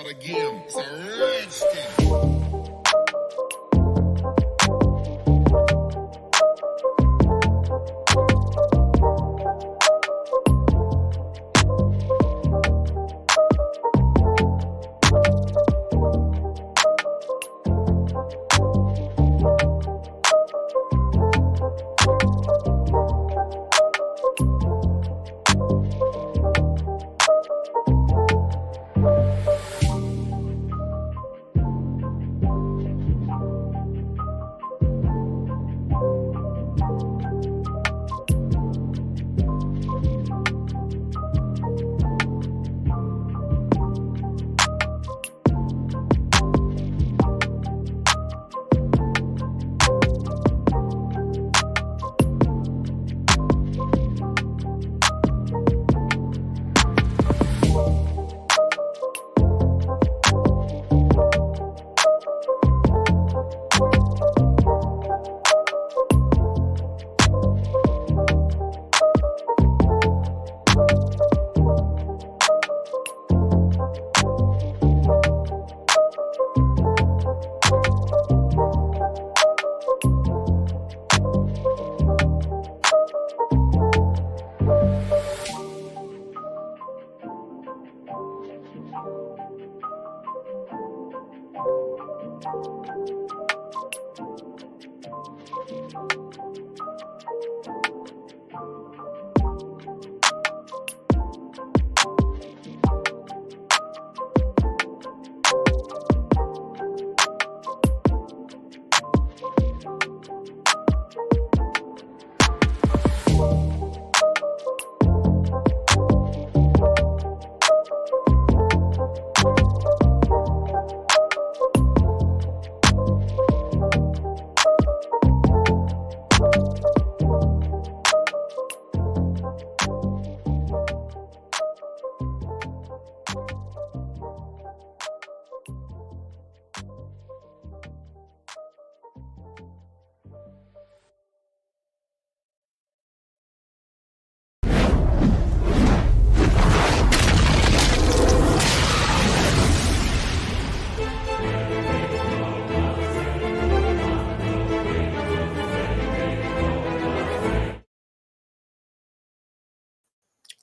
start again. It's a redskin.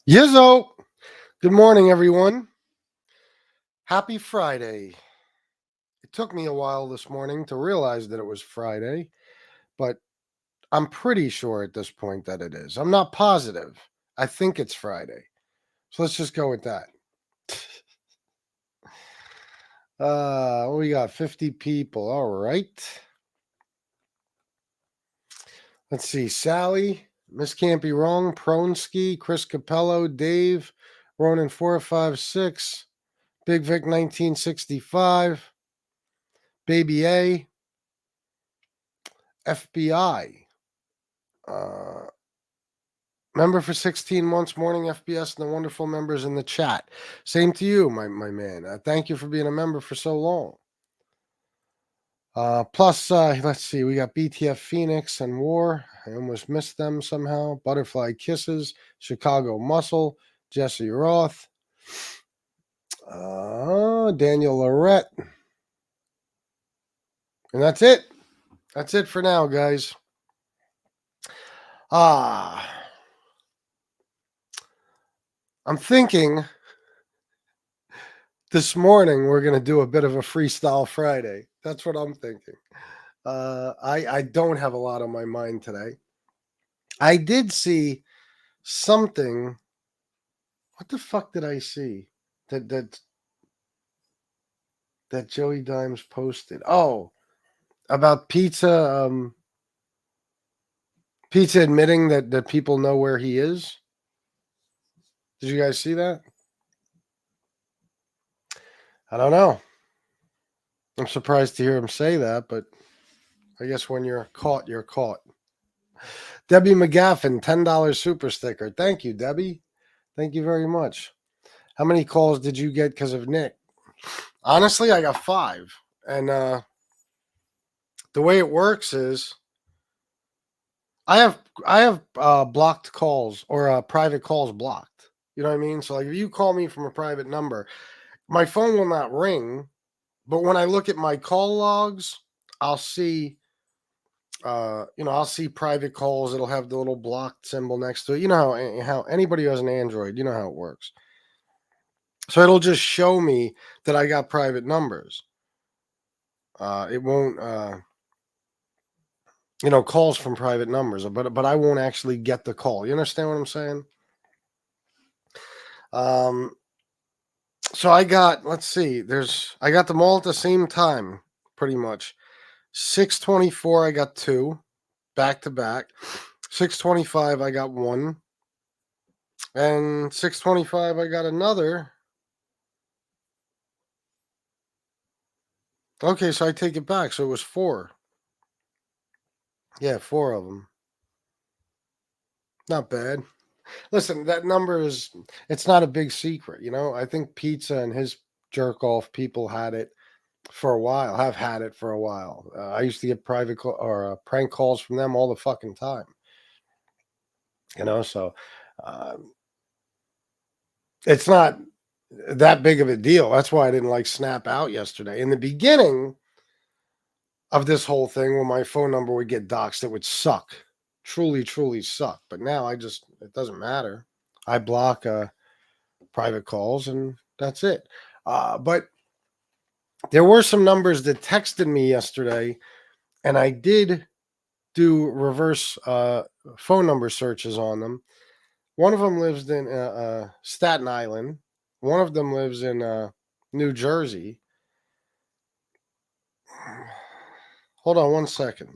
Yizzo, good morning, everyone. Happy Friday. It took me a while this morning to realize that it was Friday, but I'm pretty sure at this point that it is. I'm not positive. I think it's Friday. So let's just go with that. We got 50 people. All right. Let's see. Sally, Miss Can't Be Wrong, Pronski, Chris Capello, Dave, Ronan 456, Big Vic 1965, Baby A, FBI, member for 16 months, Morning FBS, and the wonderful members in the chat. Same to you, my man. Thank you for being a member for so long. Plus, let's see, we got BTF Phoenix and War. I almost missed them somehow. Butterfly Kisses, Chicago Muscle, Jesse Roth, Daniel Lorette. And that's it. That's it for now, guys. I'm thinking this morning we're going to do a bit of a freestyle Friday. That's what I'm thinking. I don't have a lot on my mind today. I did see something. What the fuck did I see that Joey Dimes posted? Oh, about pizza. Pizza admitting that people know where he is. Did you guys see that? I don't know. I'm surprised to hear him say that, but I guess when you're caught, you're caught. Debbie McGaffin, $10 super sticker. Thank you, Debbie. Thank you very much. How many calls did you get because of Nick? Honestly, I got 5. And the way it works is I have blocked calls or private calls blocked. You know what I mean? So like if you call me from a private number, my phone will not ring, but when I look at my call logs, I'll see, I'll see private calls. It'll have the little blocked symbol next to it. You know how anybody who has an Android, you know how it works. So it'll just show me that I got private numbers. It won't, calls from private numbers, but I won't actually get the call. You understand what I'm saying? So I got, let's see, I got them all at the same time, pretty much. 624, I got two back to back. 625, I got one. And 625, I got another. Okay, so I take it back. So it was four. Yeah, four of them. Not bad. Listen, that number it's not a big secret, I think Pizza and his jerk off people had it for a while, have had it for a while. I used to get private or prank calls from them all the fucking time, so it's not that big of a deal. That's why I didn't like Snap out yesterday. In the beginning of this whole thing, when my phone number would get doxxed, it would suck. Truly, truly suck. But now it doesn't matter. I block private calls and that's it. But there were some numbers that texted me yesterday, and I did do reverse phone number searches on them. One of them lives in Staten Island. One of them lives in New Jersey. Hold on one second.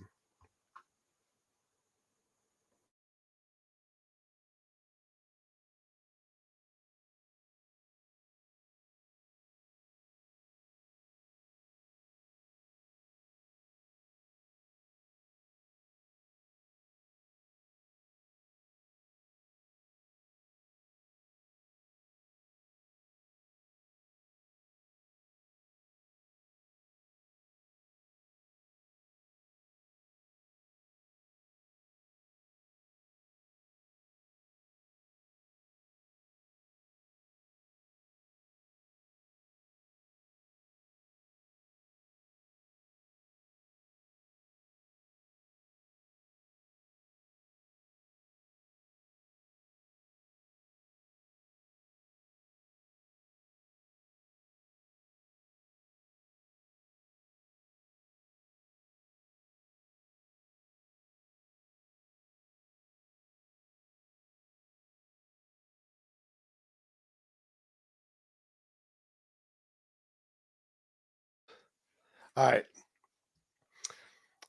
All right.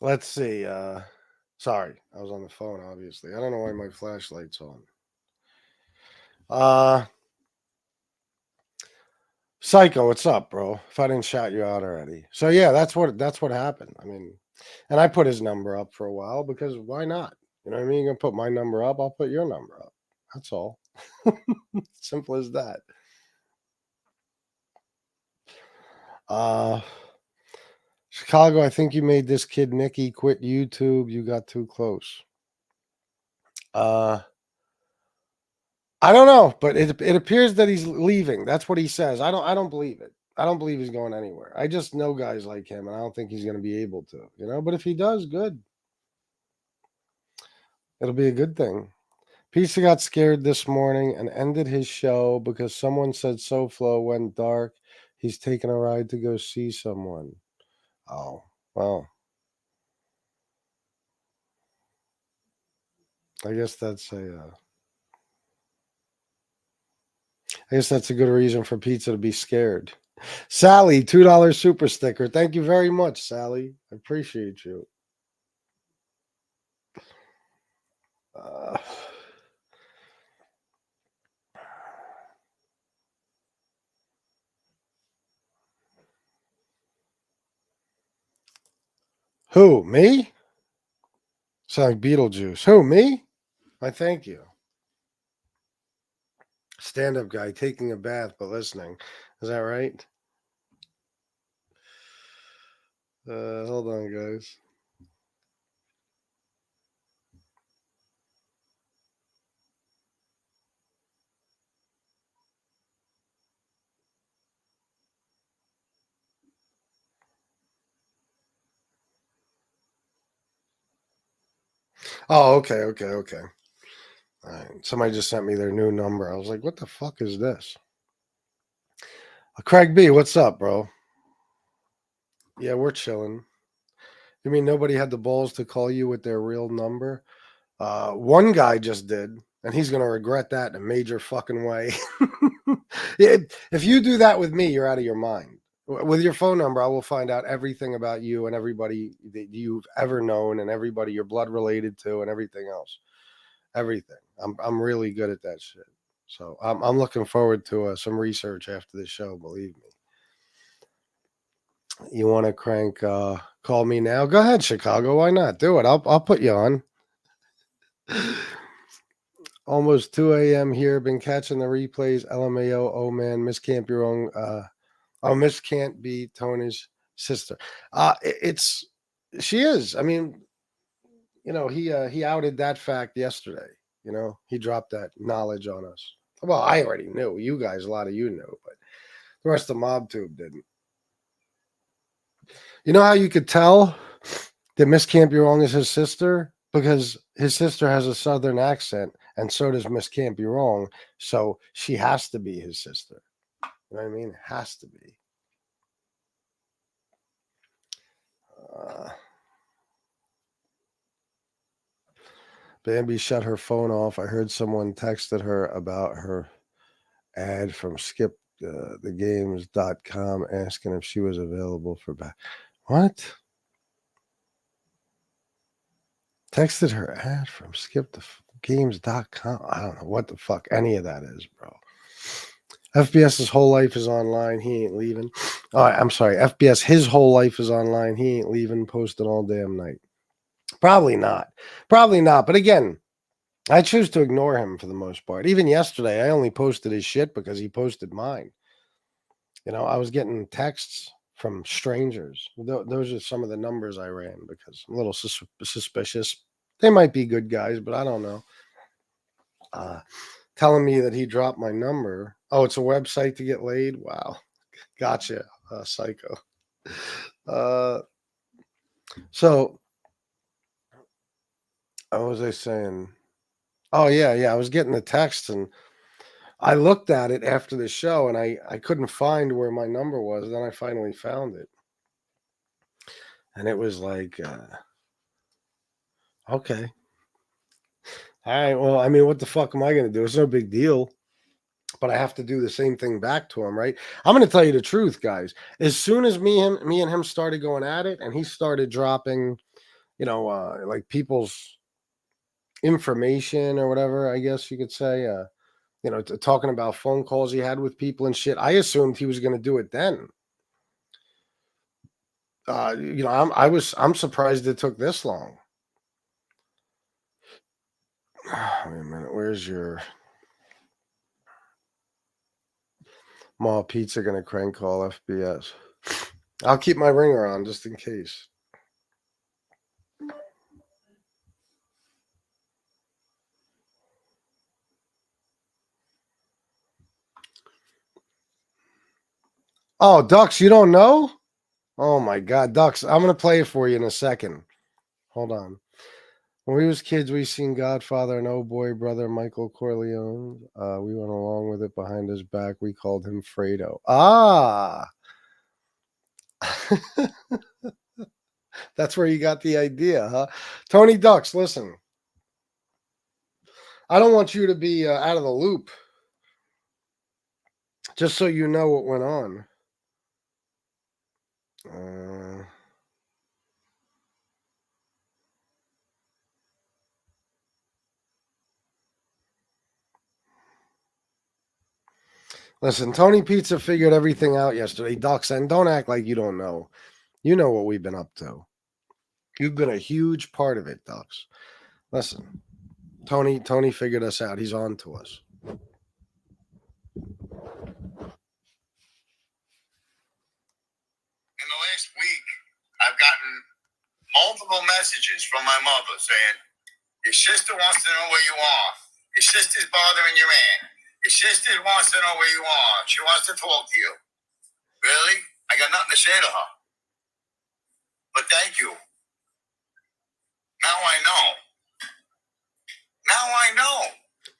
Let's see. Sorry, I was on the phone, obviously. I don't know why my flashlight's on. Psycho, what's up, bro? If I didn't shout you out already. So yeah, that's what happened. I mean, and I put his number up for a while because why not? You know what I mean? You're gonna put my number up, I'll put your number up. That's all. Simple as that. Uh Chicago, I think you made this kid Nicky quit YouTube. You got too close. Uh I don't know, but it appears that he's leaving. That's what he says. I don't believe it. I don't believe he's going anywhere. I just know guys like him, and I don't think he's going to be able to. But if he does, good. It'll be a good thing. Pizza got scared this morning and ended his show because someone said SoFlo went dark. He's taking a ride to go see someone. Oh, well. I guess that's a good reason for Pizza to be scared. Sally, $2 super sticker. Thank you very much, Sally. I appreciate you. Uh, who? Me? Sound like Beetlejuice. Who? Me? I thank you. Stand up guy taking a bath but listening. Is that right? Hold on, guys. Oh, okay. All right. Somebody just sent me their new number. I was like, what the fuck is this? Craig B, what's up, bro? Yeah, we're chilling. You mean nobody had the balls to call you with their real number? One guy just did, and he's going to regret that in a major fucking way. If you do that with me, you're out of your mind. With your phone number, I will find out everything about you and everybody that you've ever known and everybody you're blood related to and everything else. Everything. I'm really good at that shit. So I'm looking forward to some research after the show. Believe me. You want to crank? Call me now. Go ahead, Chicago. Why not? Do it. I'll put you on. Almost 2 a.m. here. Been catching the replays. LMAO. Oh man, Miss Can't Be Wrong. Miss Can't Be Tony's sister. It's she is. I mean, he outed that fact yesterday. He dropped that knowledge on us. Well, I already knew. You guys, a lot of you knew, but the rest of the mob tube didn't. You know how you could tell that Miss Can't Be Wrong is his sister? Because his sister has a southern accent, and so does Miss Can't Be Wrong. So she has to be his sister. You know what I mean? Has to be. Bambi shut her phone off. I heard someone texted her about her ad from skipthegames.com asking if she was available for back. What? Texted her ad from skipthegames.com. I don't know what the fuck any of that is, bro. FBS's whole life is online. He ain't leaving. Oh, I'm sorry. FBS, his whole life is online. He ain't leaving. Posting all damn night. Probably not. Probably not. But again, I choose to ignore him for the most part. Even yesterday, I only posted his shit because he posted mine. I was getting texts from strangers. Those are some of the numbers I ran because I'm a little suspicious. They might be good guys, but I don't know. Telling me that he dropped my number. Oh, it's a website to get laid? Wow. Gotcha, psycho. So, what was I saying? Oh, yeah. I was getting the text and I looked at it after the show and I couldn't find where my number was. Then I finally found it. And it was like, okay. All right. Well, I mean, what the fuck am I going to do? It's no big deal. But I have to do the same thing back to him, right? I'm going to tell you the truth, guys. As soon as me and him started going at it and he started dropping, like people's information or whatever, I guess you could say, talking about phone calls he had with people and shit, I assumed he was going to do it then. I'm surprised it took this long. Wait a minute, where's your mall pizza gonna crank call FBS? I'll keep my ringer on just in case. Oh, Ducks, you don't know? Oh my God, Ducks, I'm gonna play it for you in a second. Hold on. When we was kids, we seen Godfather and Oh Boy Brother Michael Corleone. We went along with it behind his back. We called him Fredo. Ah, that's where you got the idea, huh? Tony Ducks, listen. I don't want you to be out of the loop. Just so you know what went on. Listen, Tony Pizza figured everything out yesterday, Ducks, and don't act like you don't know. You know what we've been up to. You've been a huge part of it, Ducks. Listen, Tony figured us out. He's on to us. In the last week, I've gotten multiple messages from my mother saying, your sister wants to know where you are. Your sister's bothering your man. Your sister wants to know where you are. She wants to talk to you. Really? I got nothing to say to her. But thank you. Now I know. Now I know.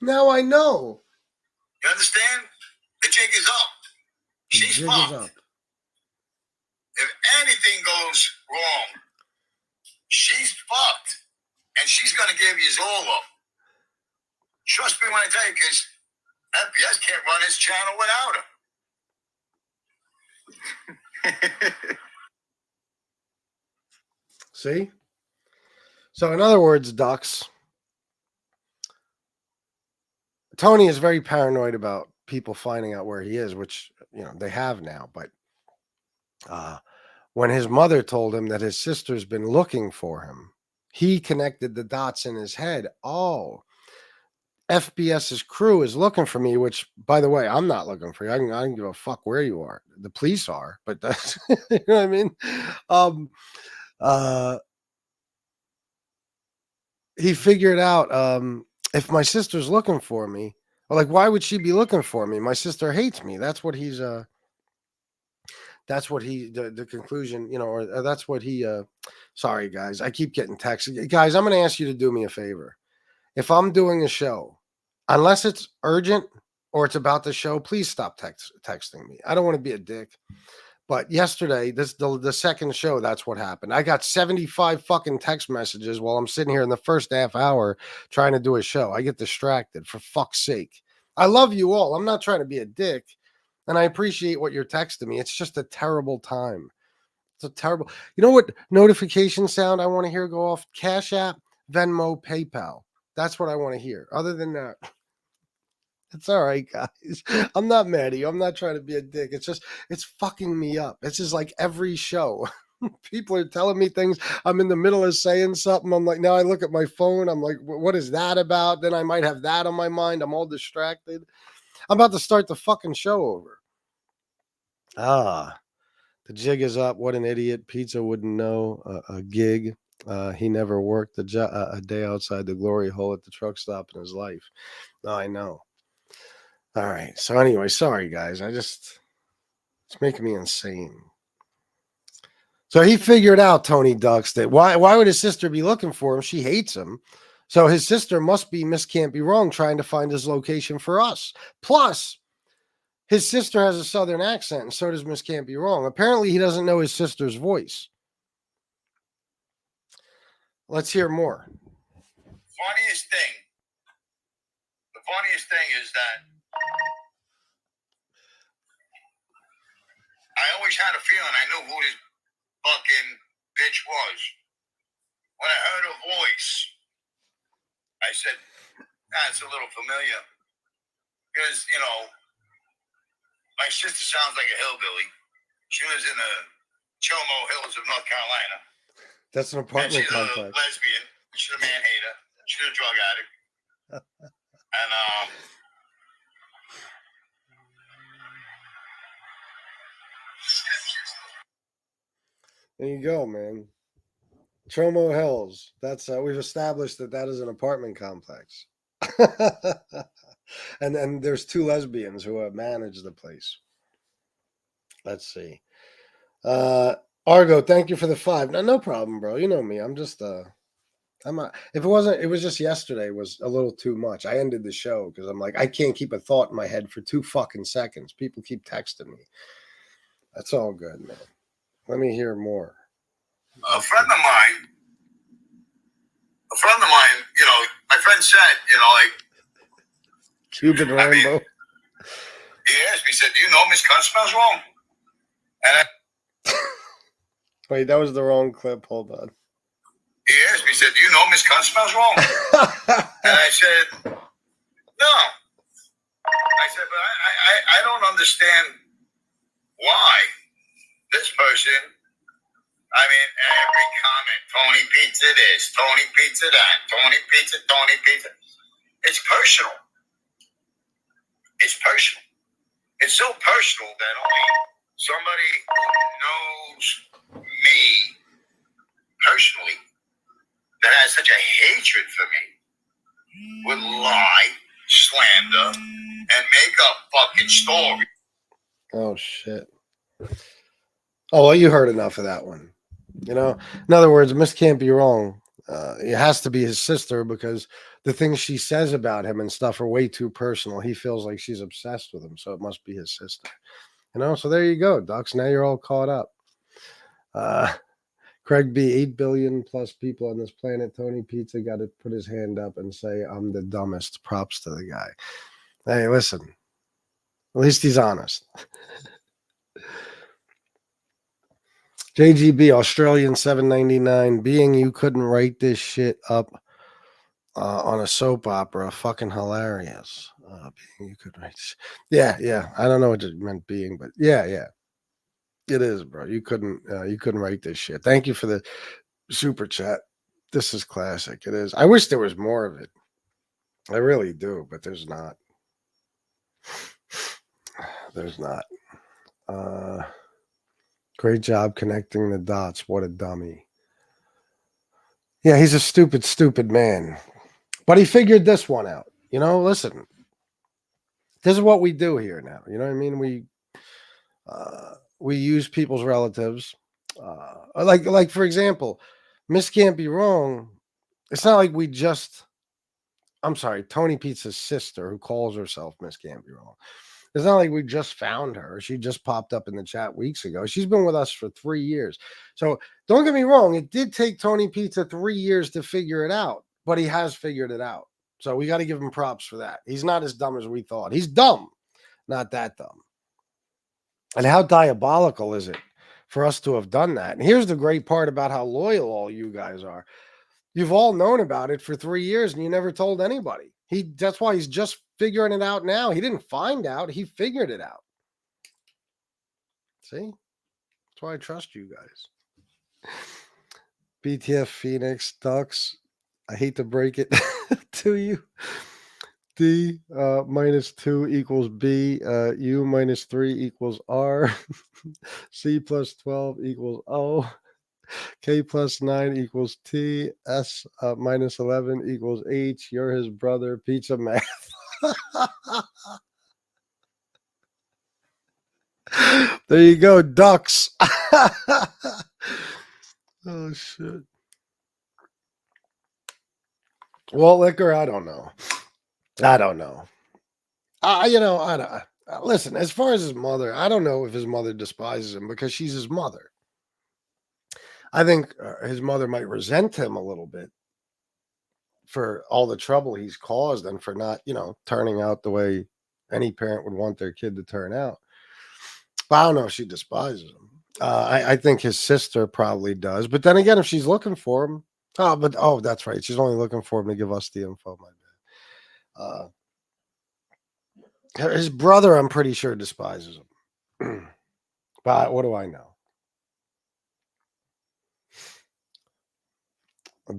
Now I know. You understand? The jig is up. The She's jig fucked. is up. If anything goes wrong, she's fucked. And she's going to give you all up. Trust me when I tell you, because FPS can't run his channel without her. See? So in other words, Ducks, Tony is very paranoid about people finding out where he is, which, they have now. But when his mother told him that his sister's been looking for him, he connected the dots in his head. Oh, FBS's crew is looking for me, which, by the way, I'm not looking for you. I can give a fuck where you are. The police are, but that's, you know what I mean? He figured out if my sister's looking for me, well, like, why would she be looking for me? My sister hates me. That's what he's the conclusion, or that's what he sorry guys, I keep getting texts. Guys, I'm going to ask you to do me a favor. If I'm doing a show, unless it's urgent or it's about the show, please stop texting me. I don't want to be a dick. But yesterday, the second show, that's what happened. I got 75 fucking text messages while I'm sitting here in the first half hour trying to do a show. I get distracted, for fuck's sake. I love you all. I'm not trying to be a dick. And I appreciate what you're texting me. It's just a terrible time. It's a terrible. You know what notification sound I want to hear go off? Cash App, Venmo, PayPal. That's what I want to hear. Other than that, it's all right, guys. I'm not mad at you. I'm not trying to be a dick. It's fucking me up. It's just like every show. People are telling me things. I'm in the middle of saying something. I'm like, now I look at my phone. I'm like, what is that about? Then I might have that on my mind. I'm all distracted. I'm about to start the fucking show over. The jig is up. What an idiot. Pizza wouldn't know a gig. He never worked a day outside the glory hole at the truck stop in his life. No, I know. All right. So anyway, sorry guys. It's making me insane. So he figured out, Tony Ducks, that why would his sister be looking for him? She hates him. So his sister must be Miss Can't Be Wrong trying to find his location for us. Plus, his sister has a southern accent, and so does Miss Can't Be Wrong. Apparently, he doesn't know his sister's voice. Let's hear more. The funniest thing is that I always had a feeling I knew who this fucking bitch was. When I heard her voice, I said, it's a little familiar. Because, my sister sounds like a hillbilly. She lives in the Chomo Hills of North Carolina. That's an apartment complex. She's a lesbian. She's a man hater. She's a drug addict. And there you go, man. Chomo Hills. That's we've established that is an apartment complex. and then there's two lesbians who manage the place. Let's see. Argo, thank you for the 5. No problem, bro. You know me. I'm just I'm not, if it was just yesterday was a little too much. I ended the show because I'm like, I can't keep a thought in my head for 2 fucking seconds. People keep texting me. That's all good, man. Let me hear more. A friend of mine, my friend said, Cuban Rambo. He asked me, he said, do you know Miss Cunt smells wrong? And Wait, that was the wrong clip. Hold on. He asked me, he said, do you know Miss Cunt smells wrong? And I said, no. I said, but I don't understand why this person, every comment, Tony Pizza this, Tony Pizza that, Tony Pizza. It's personal. It's personal. It's so personal that only somebody who knows me personally, that has such a hatred for me, would lie, slander, and make up fucking story. Oh, shit. Oh, well, you heard enough of that one. In other words, Miss Can't Be Wrong. It has to be his sister because the things she says about him and stuff are way too personal. He feels like she's obsessed with him, so it must be his sister. So there you go, Ducks. Now you're all caught up. Craig B, 8 billion plus people on this planet. Tony Pizza got to put his hand up and say, I'm the dumbest. Props to the guy. Hey, listen. At least he's honest. JGB, Australian 799. Being you couldn't write this shit up on a soap opera. Fucking hilarious. Being you could write. Yeah. I don't know what it meant being, but yeah. It is, bro. You couldn't write this shit. Thank you for the super chat. This is classic. It is. I wish there was more of it. I really do, but there's not. There's not. Great job connecting the dots. What a dummy. Yeah, he's a stupid man. But he figured this one out. Listen. This is what we do here now. You know what I mean? We use people's relatives. Like for example, Miss Can't Be Wrong. It's not like we just. I'm sorry, Tony Pizza's sister, who calls herself Miss Can't Be Wrong. It's not like we just found her. She just popped up in the chat weeks ago. She's been with us for 3 years. So don't get me wrong. It did take Tony Pizza 3 years to figure it out, but he has figured it out. So we got to give him props for that. He's not as dumb as we thought. He's dumb, not that dumb. And how diabolical is it for us to have done that? And here's the great part about how loyal all you guys are. You've all known about it for 3 years and you never told anybody. That's why he's just figuring it out now. He didn't find out. He figured it out. See? That's why I trust you guys. BTF Phoenix Ducks. I hate to break it to you. D minus 2 equals B. U minus 3 equals R. C plus 12 equals O. K plus 9 equals T. S minus 11 equals H. You're his brother. Pizza math. There you go, Ducks. Oh, shit. Walt Liquor, I don't know. I don't know. I don't. Listen, as far as his mother, I don't know if his mother despises him because she's his mother. I think his mother might resent him a little bit for all the trouble he's caused and for not, turning out the way any parent would want their kid to turn out. But I don't know if she despises him. I think his sister probably does. But then again, if she's looking for him, that's right. She's only looking for him to give us the info. My bad. His brother, I'm pretty sure, despises him. But what do I know?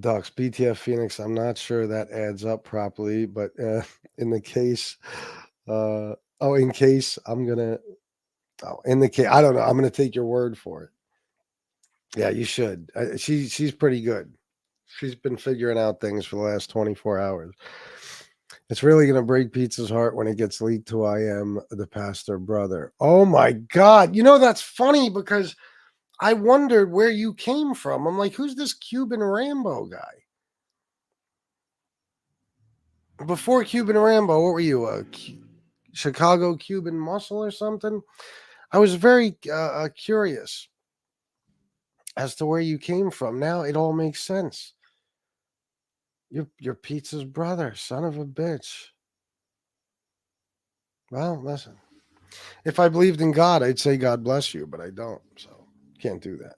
Ducks, BTF Phoenix. I'm not sure that adds up properly, but in the case, in case I'm gonna. Oh, in the case, I don't know. I'm gonna take your word for it. Yeah, you should. She's pretty good. She's been figuring out things for the last 24 hours. It's really going to break Pizza's heart when it gets leaked who I am, the pastor brother. Oh, my God. That's funny because I wondered where you came from. I'm like, who's this Cuban Rambo guy? Before Cuban Rambo, what were you, Chicago Cuban Muscle or something? I was very curious as to where you came from. Now it all makes sense. You're Pizza's brother, son of a bitch. Well, listen. If I believed in God, I'd say God bless you, but I don't, so can't do that.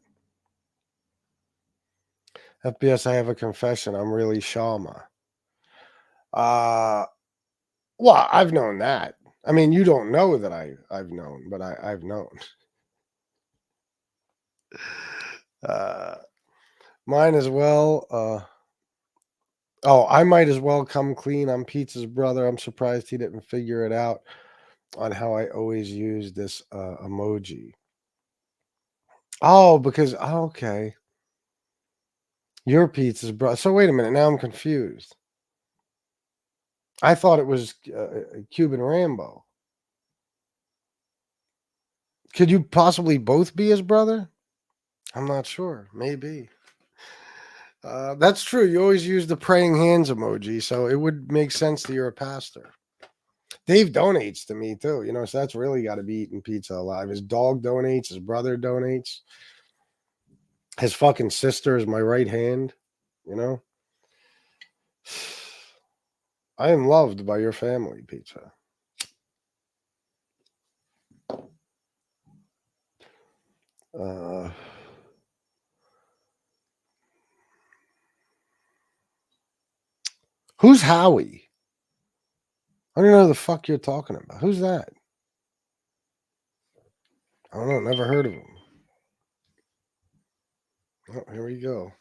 FBS, I have a confession. I'm really Shama. Well, I've known that. I mean, you don't know that I've known, but I've known. Mine as well. I might as well come clean. I'm Pizza's brother. I'm surprised he didn't figure it out on how I always use this emoji. Oh, because okay. Your Pizza's brother. So wait a minute. Now I'm confused. I thought it was Cuban Rambo. Could you possibly both be his brother? I'm not sure. Maybe. That's true. You always use the praying hands emoji, so it would make sense that you're a pastor. Dave donates to me too, so that's really got to be eating pizza alive. His dog donates, his brother donates, his fucking sister is my right hand, you know. I am loved by your family, pizza. Who's Howie? I don't know who the fuck you're talking about. Who's that? I don't know. Never heard of him. Oh, here we go.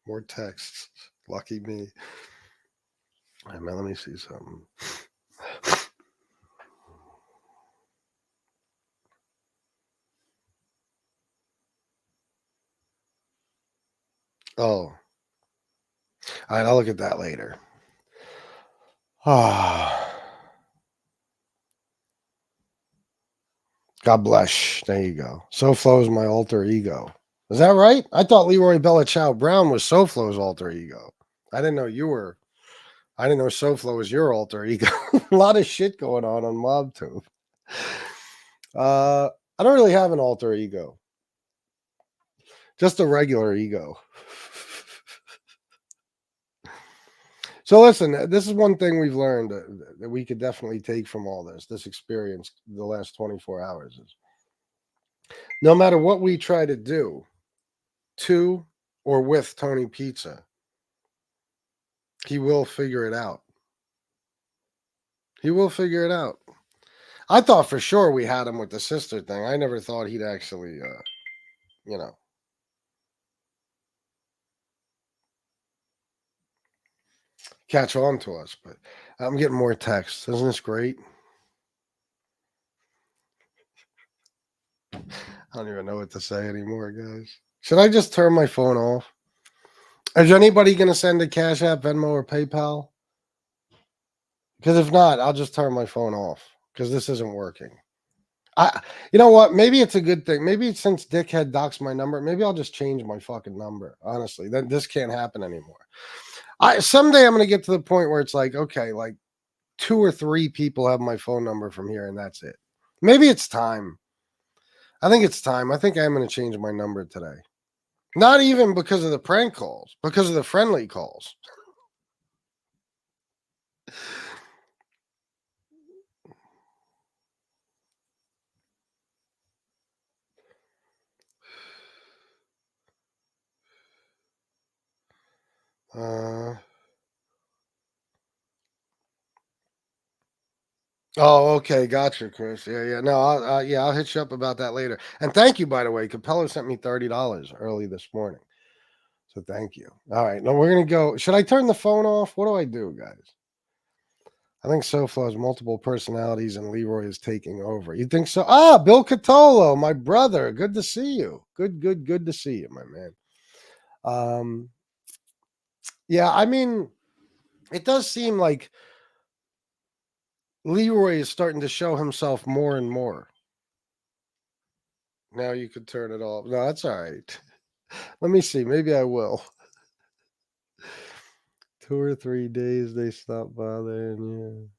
More texts. Lucky me. Hey, man, let me see something. Oh. All right, I'll look at that later. Ah. God bless. There you go. SoFlo is my alter ego. Is that right? I thought Leroy Bella Brown was SoFlo's alter ego. I didn't know SoFlo was your alter ego. A lot of shit going on MobTube. I don't really have an alter ego. Just a regular ego. So listen, this is one thing we've learned that we could definitely take from all this experience the last 24 hours is no matter what we try to do to or with Tony Pizza, he will figure it out. He will figure it out. I thought for sure we had him with the sister thing. I never thought he'd actually, catch on to us. But I'm getting more texts. Isn't this great? I don't even know what to say anymore, guys. Should I just turn my phone off? Is anybody going to send a Cash App, Venmo, or PayPal? Because if not, I'll just turn my phone off because this isn't working. You know what? Maybe it's a good thing. Maybe since Dickhead doxed my number, maybe I'll just change my fucking number. Honestly, then this can't happen anymore. Someday I'm going to get to the point where it's like, okay, like 2 or 3 people have my phone number from here, and that's it. Maybe it's time. I think it's time. I think I'm going to change my number today. Not even because of the prank calls, because of the friendly calls. Oh, okay, gotcha, Chris. Yeah. No, I'll hit you up about that later. And thank you, by the way. Capello sent me $30 early this morning, so thank you. All right, now we're gonna go. Should I turn the phone off? What do I do, guys? I think SoFlo has multiple personalities, and Leroy is taking over. You think so? Bill Catolo, my brother. Good to see you. Good to see you, my man. Yeah, I mean, it does seem like Leroy is starting to show himself more and more. Now you could turn it off. No, that's all right. Let me see. Maybe I will. 2 or 3 days they stop bothering you.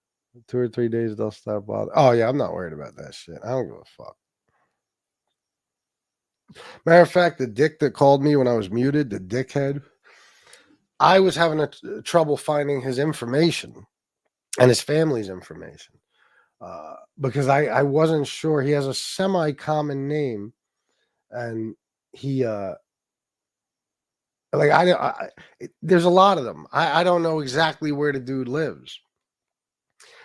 2 or 3 days they'll stop bothering. Oh yeah, I'm not worried about that shit. I don't give a fuck. Matter of fact, the dick that called me when I was muted, the dickhead, I was having trouble finding his information and his family's information because I wasn't sure. He has a semi-common name, and he like there's a lot of them. I don't know exactly where the dude lives.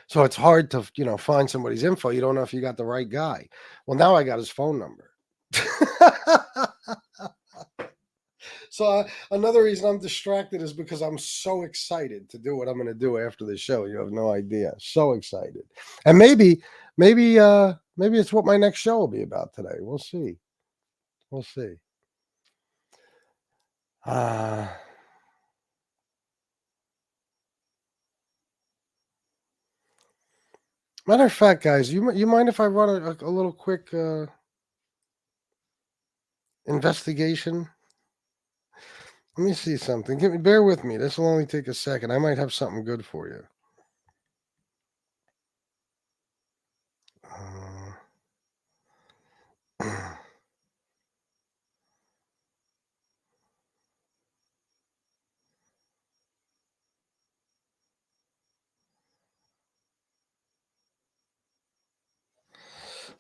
So it's hard to, find somebody's info. You don't know if you got the right guy. Well, now I got his phone number. So another reason I'm distracted is because I'm so excited to do what I'm going to do after the show. You have no idea. So excited. And maybe it's what my next show will be about today. We'll see. We'll see. Matter of fact, guys, you mind if I run a little quick investigation? Let me see something. Bear with me. This will only take a second. I might have something good for you.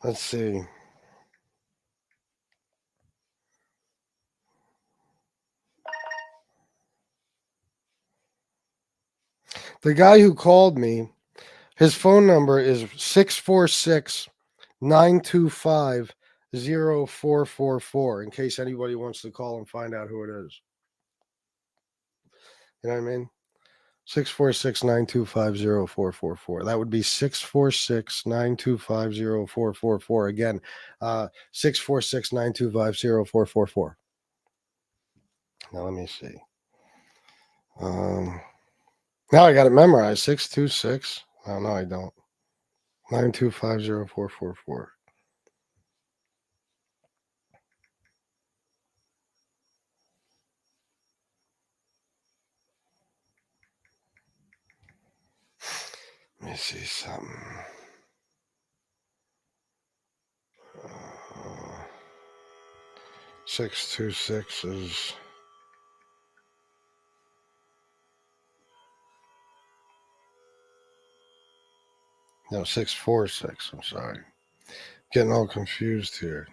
Let's see. The guy who called me, his phone number is 646-925-0444 in case anybody wants to call and find out who it is. You know what I mean? 646-925-0444. That would be 646-925-0444. Again, 646-925-0444. Now let me see. Now I got it memorized. 626. Oh, no, I don't. 925-0444. Let me see something. 626 is... No, 646. I'm sorry. Getting all confused here.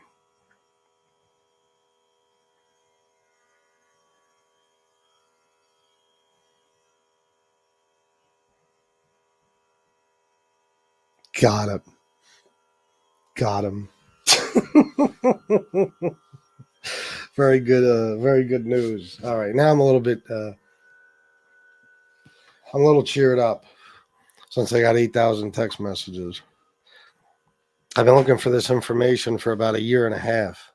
Got it. Got him. Very good news. All right, now I'm a little bit I'm a little cheered up since I got 8,000 text messages. I've been looking for this information for about a year and a half.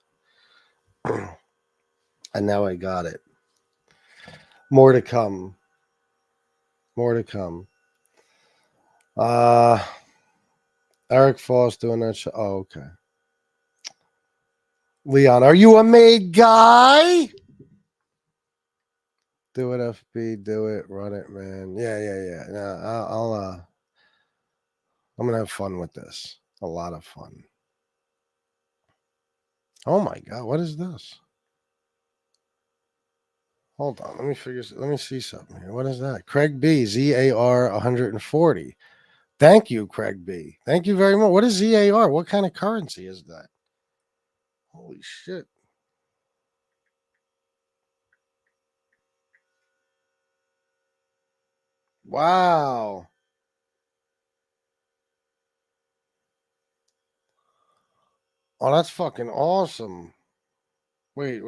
And now I got it. More to come. More to come. Eric Foss doing that show. Oh, okay. Leon, are you a made guy? Do it, FB. Do it. Run it, man. Yeah. No, I'm gonna have fun with this. A lot of fun. Oh my God, what is this? Hold on, let me see something here. What is that? Craig B, ZAR 140. Thank you, Craig B. Thank you very much. What is ZAR? What kind of currency is that? Holy shit. Wow. Oh, that's fucking awesome. Wait.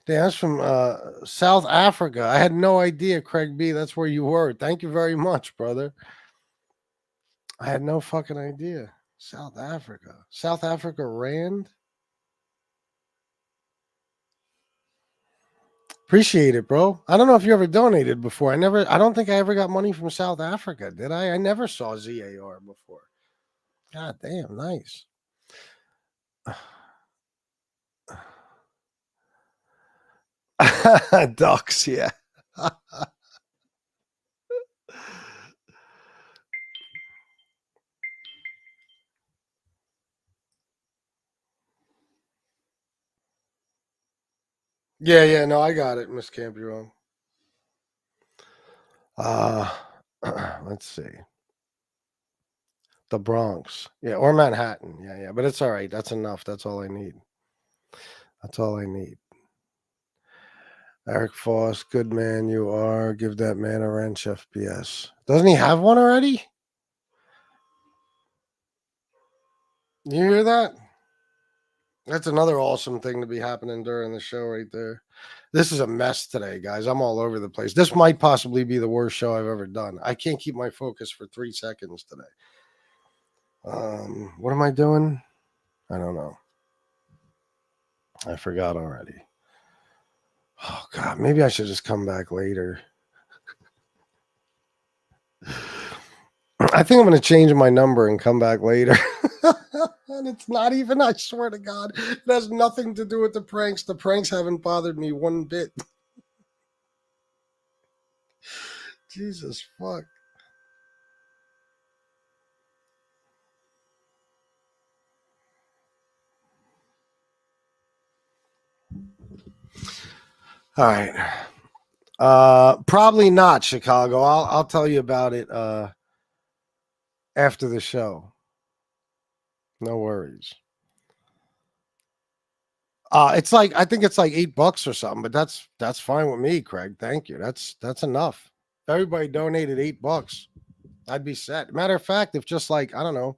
Damn, that's from South Africa. I had no idea, Craig B. That's where you were. Thank you very much, brother. I had no fucking idea. South Africa. South Africa Rand? Appreciate it, bro. I don't know if you ever donated before. I don't think I ever got money from South Africa, did I? I never saw ZAR before. God damn, nice. Ducks, yeah. Yeah, no, I got it, Miss Campion. Let's see. The Bronx. Yeah, or Manhattan. Yeah, but it's all right. That's enough. That's all I need. That's all I need. Eric Foss, good man you are. Give that man a wrench, FPS. Doesn't he have one already? You hear that? That's another awesome thing to be happening during the show right there. This is a mess today, guys. I'm all over the place. This might possibly be the worst show I've ever done. I can't keep my focus for 3 seconds today. What am I doing? I don't know. I forgot already. Oh, God. Maybe I should just come back later. I think I'm going to change my number and come back later. And it's not even, I swear to God, it has nothing to do with the pranks. The pranks haven't bothered me one bit. Jesus fuck. All right. Probably not Chicago. I'll tell you about it after the show. No worries. It's like, I think it's like $8 or something, but that's fine with me, Craig. Thank you. That's enough. If everybody donated $8, I'd be set. Matter of fact, if just like, I don't know,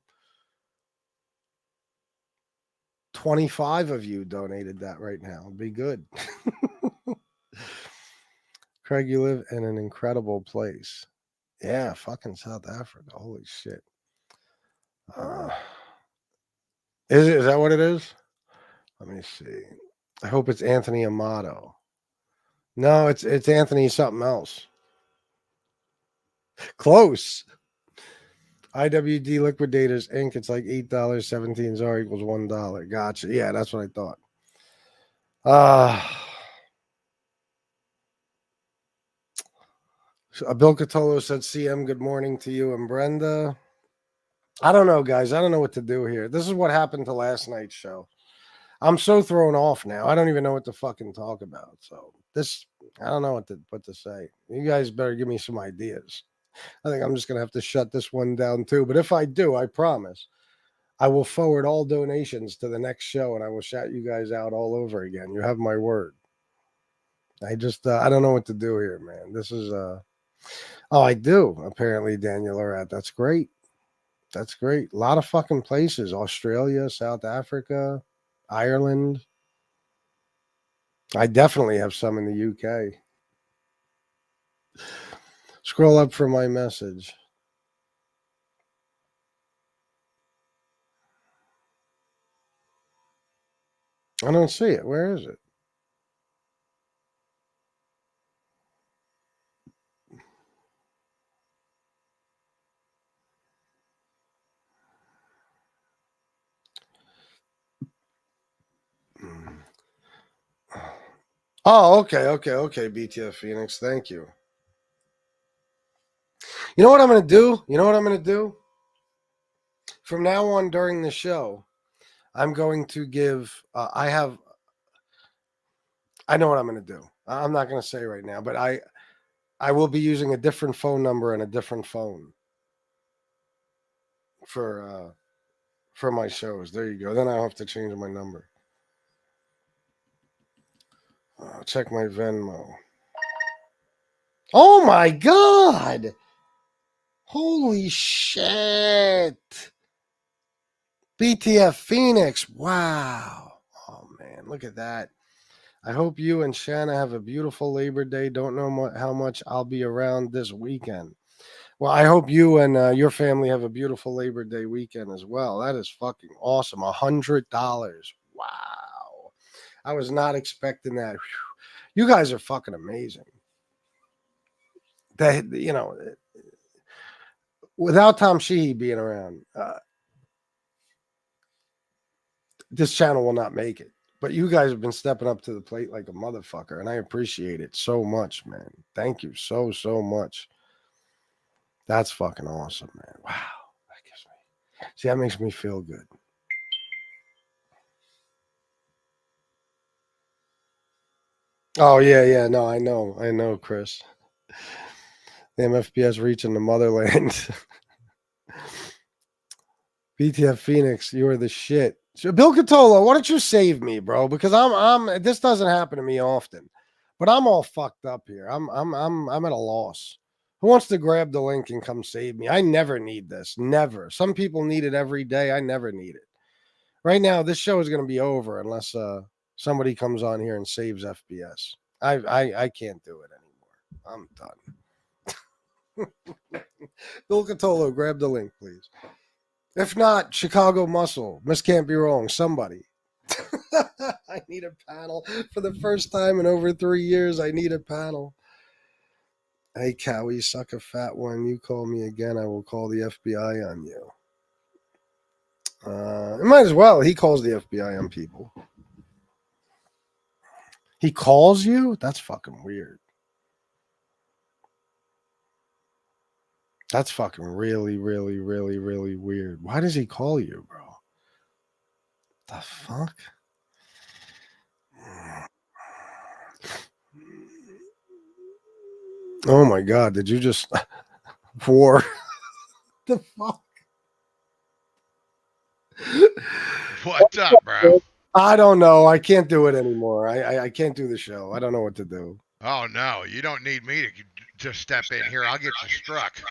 25 of you donated that right now, it'd be good. Craig, you live in an incredible place. Yeah, fucking South Africa. Holy shit. Is that what it is? Let me see. I hope it's Anthony Amato. No, it's Anthony something else. Close. IWD Liquidators Inc. It's like $8. 17 ZAR equals $1. Gotcha. Yeah, that's what I thought. Bill Catolo said, CM, good morning to you and Brenda. I don't know, guys. I don't know what to do here. This is what happened to last night's show. I'm so thrown off now. I don't even know what to fucking talk about. So I don't know what to say. You guys better give me some ideas. I think I'm just gonna have to shut this one down too. But if I do, I promise I will forward all donations to the next show, and I will shout you guys out all over again. You have my word. I just I don't know what to do here, man. This is oh, I do apparently, Daniel Arat. That's great. That's great. A lot of fucking places: Australia, South Africa, Ireland. I definitely have some in the UK. Scroll up for my message. I don't see it. Where is it? Oh, okay, BTF Phoenix. Thank you. You know what I'm going to do? You know what I'm going to do? From now on during the show, I'm going to give, I know what I'm going to do. I'm not going to say right now, but I will be using a different phone number and a different phone for my shows. There you go. Then I don't have to change my number. Check my Venmo. Oh my God. Holy shit. BTF Phoenix. Wow. Oh man, look at that. I hope you and Shanna have a beautiful Labor Day. Don't know how much I'll be around this weekend. Well, I hope you and your family have a beautiful Labor Day weekend as well. That is fucking awesome. $100. Wow. I was not expecting that. Whew. You guys are fucking amazing. That, you know, without Tom Sheehy being around, this channel will not make it. But you guys have been stepping up to the plate like a motherfucker, and I appreciate it so much, man. Thank you so much. That's fucking awesome, man. Wow. That makes me feel good. Oh yeah. No, I know, Chris. The MFPS reaching the motherland. BTF Phoenix, you are the shit. So Bill Catolo, why don't you save me, bro? Because I'm this doesn't happen to me often. But I'm all fucked up here. I'm at a loss. Who wants to grab the link and come save me? I never need this. Never. Some people need it every day. I never need it. Right now, this show is going to be over unless somebody comes on here and saves FBS. I can't do it anymore. I'm done. Bill Catolo, grab the link, please. If not, Chicago Muscle. Miss Can't Be Wrong. Somebody. I need a panel. For the first time in over 3 years, I need a panel. Hey, Cowie, suck a fat one. You call me again, I will call the FBI on you. It might as well. He calls the FBI on people. He calls you? That's fucking weird. That's fucking really, really, really, really weird. Why does he call you, bro? The fuck? Oh my god, did you just war? The fuck? What's up, bro? I don't know. I can't do it anymore. I can't do the show. I don't know what to do. Oh no, you don't need me to just step in here. I'll get you struck.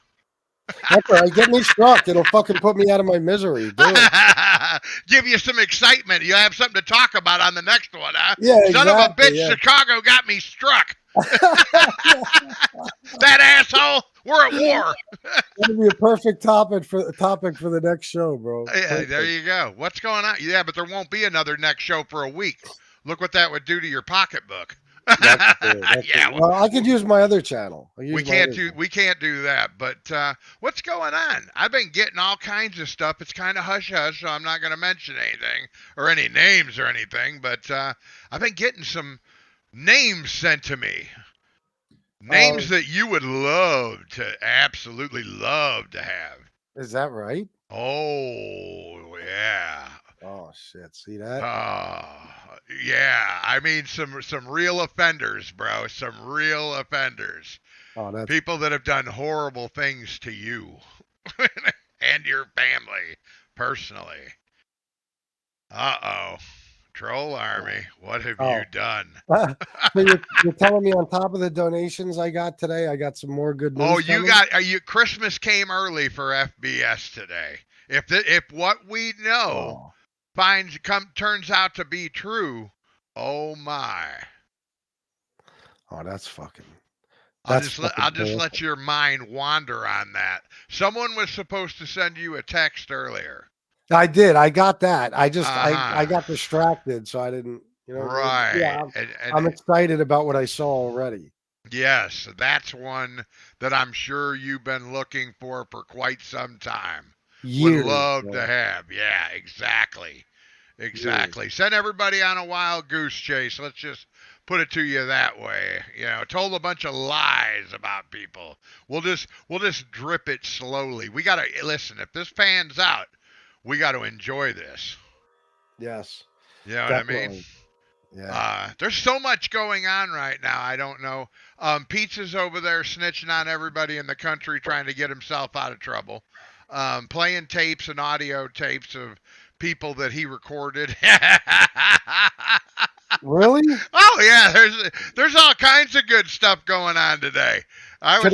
That's all right. Get me struck. It'll fucking put me out of my misery. Do it. Give you some excitement. You have something to talk about on the next one, huh? Yeah, Son of a exactly, bitch, yeah. Chicago got me struck. That asshole. We're at war. That'd be a perfect topic for the next show, bro. Yeah, Perfect. there you go. What's going on? Yeah, but there won't be another next show for a week. Look what that would do to your pocketbook. That's true. Yeah, well, I could use my other channel. we can't do that. But what's going on? I've been getting all kinds of stuff. It's kind of hush hush, so I'm not going to mention anything or any names or anything. But I've been getting some names sent to me. Names that you would absolutely love to have. Is that right? Oh yeah. Oh shit! See that? Yeah. I mean, some real offenders, bro. Some real offenders. Oh, that's People that have done horrible things to you and your family personally. Uh-oh. Troll Army, what have you done? So you're telling me on top of the donations I got today, I got some more good news. Oh, Christmas came early for FBS today. If what we know turns out to be true, oh my. Oh, that's fucking. I'll just let your mind wander on that. Someone was supposed to send you a text earlier. I did. I got that. I just I got distracted, so I didn't. Right. Yeah, I'm excited about what I saw already. Yes, that's one that I'm sure you've been looking for quite some time. Years, would love to have. Yeah, exactly. Exactly. Years. Send everybody on a wild goose chase. Let's just put it to you that way. Told a bunch of lies about people. We'll just drip it slowly. We gotta listen. If this pans out, we got to enjoy this. Yes. You know definitely. What I mean? Yeah. There's so much going on right now. I don't know. Pizza's over there snitching on everybody in the country, trying to get himself out of trouble. Playing tapes and audio tapes of people that he recorded. Really? Oh yeah, there's all kinds of good stuff going on today. I was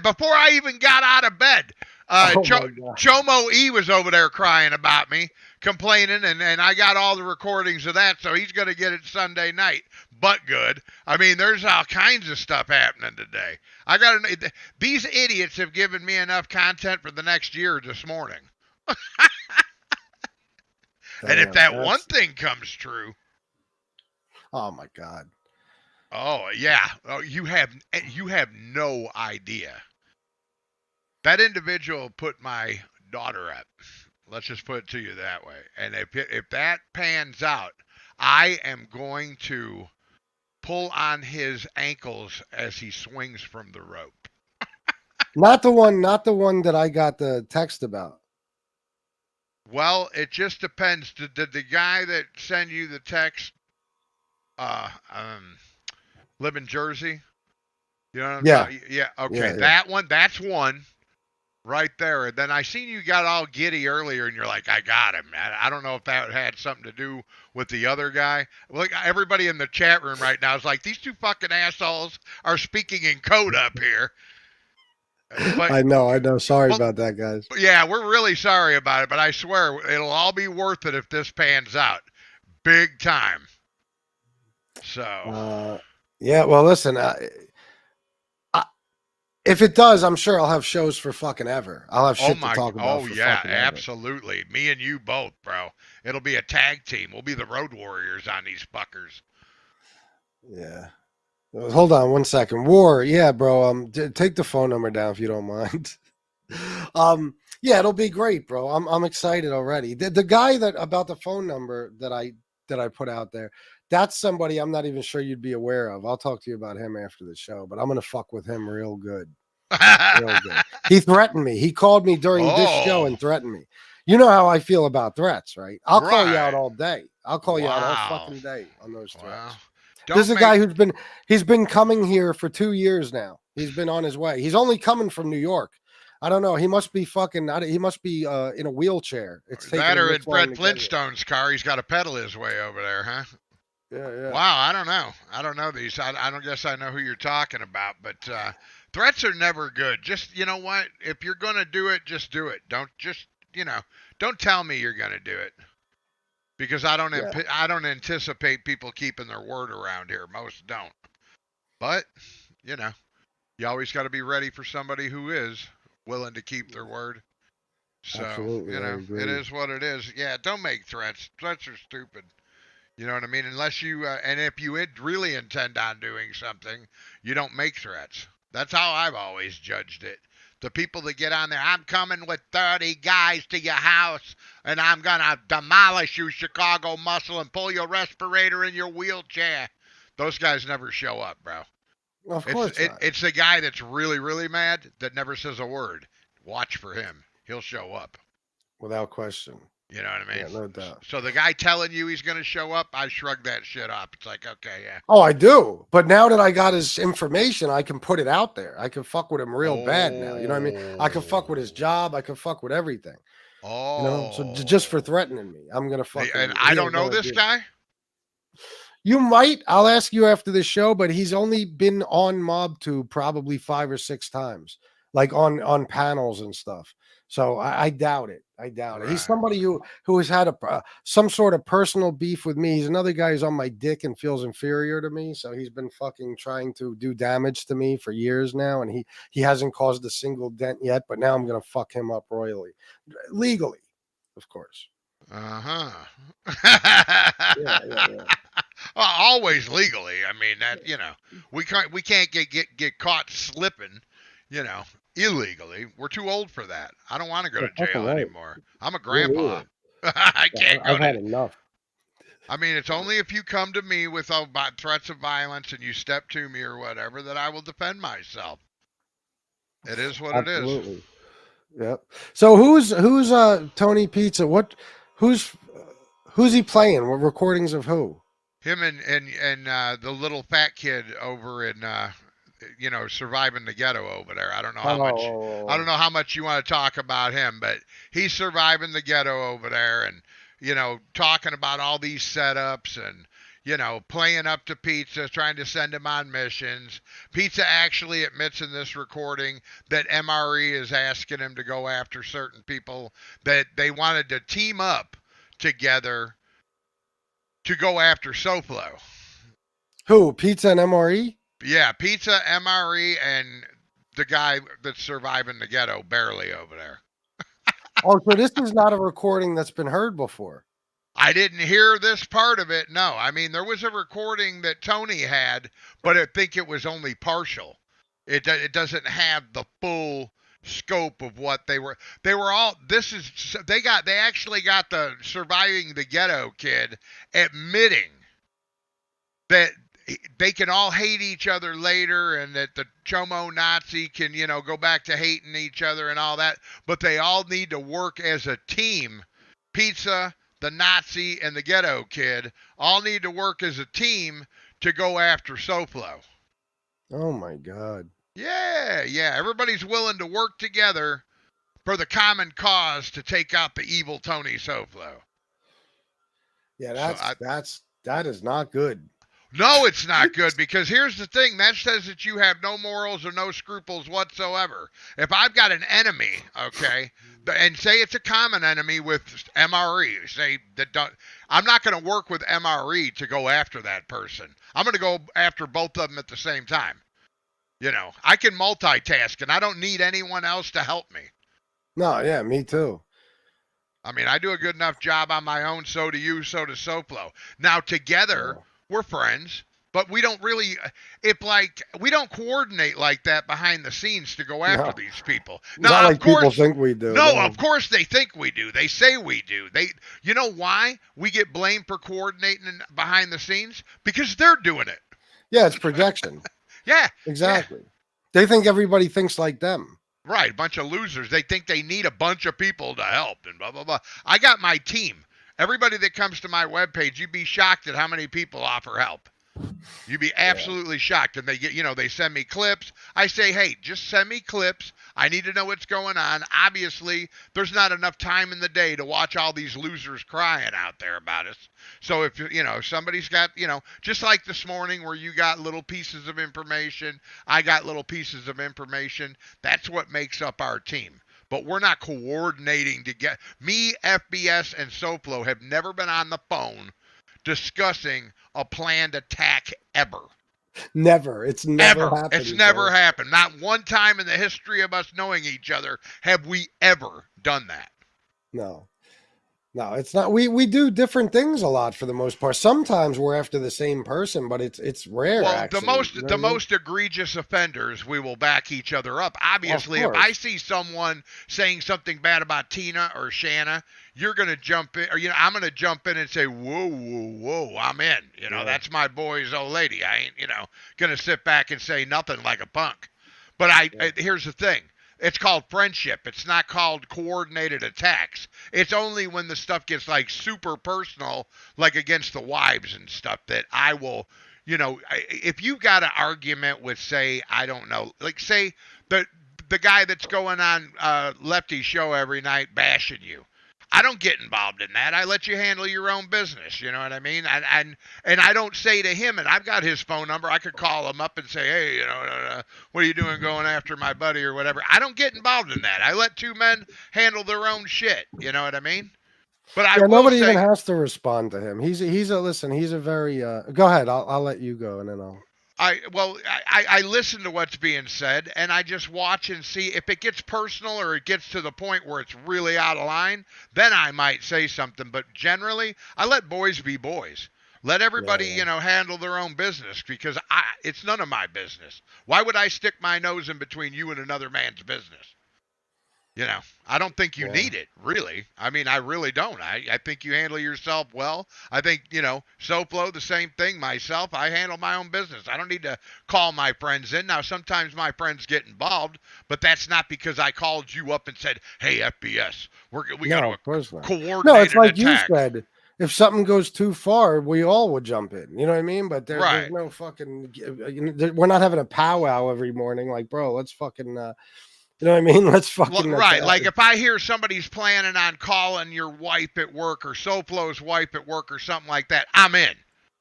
before I even got out of bed. Chomo E was over there crying about me, complaining, and I got all the recordings of that, so he's going to get it Sunday night. But good. I mean, there's all kinds of stuff happening today. These idiots have given me enough content for the next year this morning. And if that one thing comes true. Oh my God. Oh yeah. Oh, you have no idea. That individual put my daughter up. Let's just put it to you that way. And if that pans out, I am going to pull on his ankles as he swings from the rope. Not the one that I got the text about. Well, it just depends. Did the guy that sent you the text live in Jersey? You know what I'm talking? Yeah. Okay. Yeah. That's one. Right there. And then I seen you got all giddy earlier and you're like, I got him. I don't know if that had something to do with the other guy. Look, everybody in the chat room right now is like, these two fucking assholes are speaking in code up here. But, I know. Sorry about that, guys. Yeah, we're really sorry about it, but I swear it'll all be worth it if this pans out. Big time. So. Yeah, well, listen, if it does, I'm sure I'll have shows for fucking ever. I'll have shit to talk about. Oh, yeah, absolutely. Me and you both, bro. It'll be a tag team. We'll be the Road Warriors on these fuckers. Yeah. Hold on 1 second. War, yeah, bro. Take the phone number down if you don't mind. Yeah, it'll be great, bro. I'm excited already. The guy that about the phone number that I put out there, that's somebody I'm not even sure you'd be aware of. I'll talk to you about him after the show, but I'm gonna fuck with him real good. Real good. He threatened me. He called me during this show and threatened me. You know how I feel about threats, right? I'll call you out all day. I'll call you out all fucking day on those threats. This is a guy he's been coming here for 2 years now. He's been on his way. He's only coming from New York. I don't know. He must be he must be in a wheelchair. It's that or in Brett Flintstone's car. He's got to pedal his way over there, huh? Yeah. Wow, I don't know. I don't know these. I don't guess I know who you're talking about, but threats are never good. Just, you know what? If you're going to do it, just do it. Don't tell me you're going to do it. Because I don't anticipate people keeping their word around here. Most don't. But, you always got to be ready for somebody who is willing to keep their word. So, absolutely, it is what it is. Yeah, don't make threats. Threats are stupid. You know what I mean? Unless you, and if you really intend on doing something, you don't make threats. That's how I've always judged it. The people that get on there, I'm coming with 30 guys to your house, and I'm going to demolish you, Chicago muscle, and pull your respirator in your wheelchair. Those guys never show up, bro. Of course not. It's the guy that's really, really mad that never says a word. Watch for him. He'll show up. Without question. You know what I mean? Yeah, no doubt. So the guy telling you he's going to show up, I shrug that shit off. It's like, okay, yeah. Oh, I do. But now that I got his information, I can put it out there. I can fuck with him real bad now. You know what I mean? I can fuck with his job. I can fuck with everything. Oh. So just for threatening me, I'm going to fuck And I don't know this guy? You might. I'll ask you after the show, but he's only been on MobTube probably 5 or 6 times, like on panels and stuff. So I doubt it. Right. He's somebody who has had some sort of personal beef with me. He's another guy who's on my dick and feels inferior to me. So he's been fucking trying to do damage to me for years now, and he hasn't caused a single dent yet. But now I'm gonna fuck him up royally, legally, of course. Yeah. Well, always legally. I mean that we can't get caught slipping. Illegally. We're too old for that. I don't want to go to jail anymore. I'm a grandpa. I can't go. I've had enough. I mean, it's only if you come to me with threats of violence and you step to me or whatever that I will defend myself. It is what it is. Yep. So who's Tony Pizza? Who's he playing? What recordings of who? Him and the little fat kid over in surviving the ghetto over there. I don't know how much. I don't know how much you want to talk about him, but he's surviving the ghetto over there, and talking about all these setups and playing up to Pizza, trying to send him on missions. Pizza actually admits in this recording that MRE is asking him to go after certain people, that they wanted to team up together to go after SoFlo. Who? Pizza and MRE? Yeah, Pizza, MRE, and the guy that's surviving the ghetto barely over there. Oh, so this is not a recording that's been heard before. I didn't hear this part of it, no. I mean, there was a recording that Tony had, but I think it was only partial. It doesn't have the full scope of what they were. They were all, they actually got the surviving the ghetto kid admitting that they can all hate each other later, and that the Chomo Nazi can, go back to hating each other and all that, but they all need to work as a team. Pizza, the Nazi, and the ghetto kid all need to work as a team to go after SoFlo. Oh my God. Yeah. Everybody's willing to work together for the common cause to take out the evil Tony SoFlo. Yeah, that is not good. No, it's not good, because here's the thing. That says that you have no morals or no scruples whatsoever. If I've got an enemy, okay, and say it's a common enemy with MRE, I'm not going to work with MRE to go after that person. I'm going to go after both of them at the same time. I can multitask, and I don't need anyone else to help me. No, yeah, me too. I mean, I do a good enough job on my own, so do you, so does SoFlo. Now, together... We're friends. But we don't really, we don't coordinate like that behind the scenes to go after these people. Now, not of like course, people think we do. No, of course they think we do. They say we do. You know why we get blamed for coordinating behind the scenes? Because they're doing it. Yeah, it's projection. Yeah, exactly. Yeah. They think everybody thinks like them. Right, a bunch of losers. They think they need a bunch of people to help and blah, blah, blah. I got my team. Everybody that comes to my webpage, you'd be shocked at how many people offer help. You'd be absolutely shocked. And they get, they send me clips. I say, hey, just send me clips. I need to know what's going on. Obviously, there's not enough time in the day to watch all these losers crying out there about us. So if, somebody's got, just like this morning where you got little pieces of information, I got little pieces of information, that's what makes up our team. But we're not coordinating to get, me, FBS, and Soplo have never been on the phone discussing a planned attack ever. Never. It's never happened. It's never happened. Not one time in the history of us knowing each other have we ever done that. No, it's not. We do different things a lot for the most part. Sometimes we're after the same person, but it's rare. Well, actually, the most egregious offenders, we will back each other up. Obviously, if I see someone saying something bad about Tina or Shanna, you're gonna jump in, or I'm gonna jump in and say, whoa, whoa, whoa, I'm in. That's my boy's old lady. I ain't, gonna sit back and say nothing like a punk. But here's the thing. It's called friendship. It's not called coordinated attacks. It's only when the stuff gets like super personal, like against the wives and stuff, that I will, if you got an argument with, say, I don't know, like say the guy that's going on Lefty's show every night bashing you. I don't get involved in that. I let you handle your own business. You know what I mean? And I don't say to him, and I've got his phone number. I could call him up and say, hey, what are you doing going after my buddy or whatever. I don't get involved in that. I let two men handle their own shit. You know what I mean? But nobody even has to respond to him. He's a very go ahead. I'll let you go and then I'll. I listen to what's being said, and I just watch and see if it gets personal or it gets to the point where it's really out of line, then I might say something. But generally, I let boys be boys. Let everybody, handle their own business, because it's none of my business. Why would I stick my nose in between you and another man's business? I don't think you need it, really. I mean, I really don't. I think you handle yourself well. I think, Soplo, the same thing. Myself, I handle my own business. I don't need to call my friends in. Now, sometimes my friends get involved, but that's not because I called you up and said, hey, FBS, we got to coordinate. No, it's like attack. You said. If something goes too far, we all would jump in. You know what I mean? But there's no fucking. We're not having a powwow every morning. Like, bro, let's fucking. You know what I mean? Let's fucking right. Like if I hear somebody's planning on calling your wife at work or Soplo's wife at work or something like that, I'm in.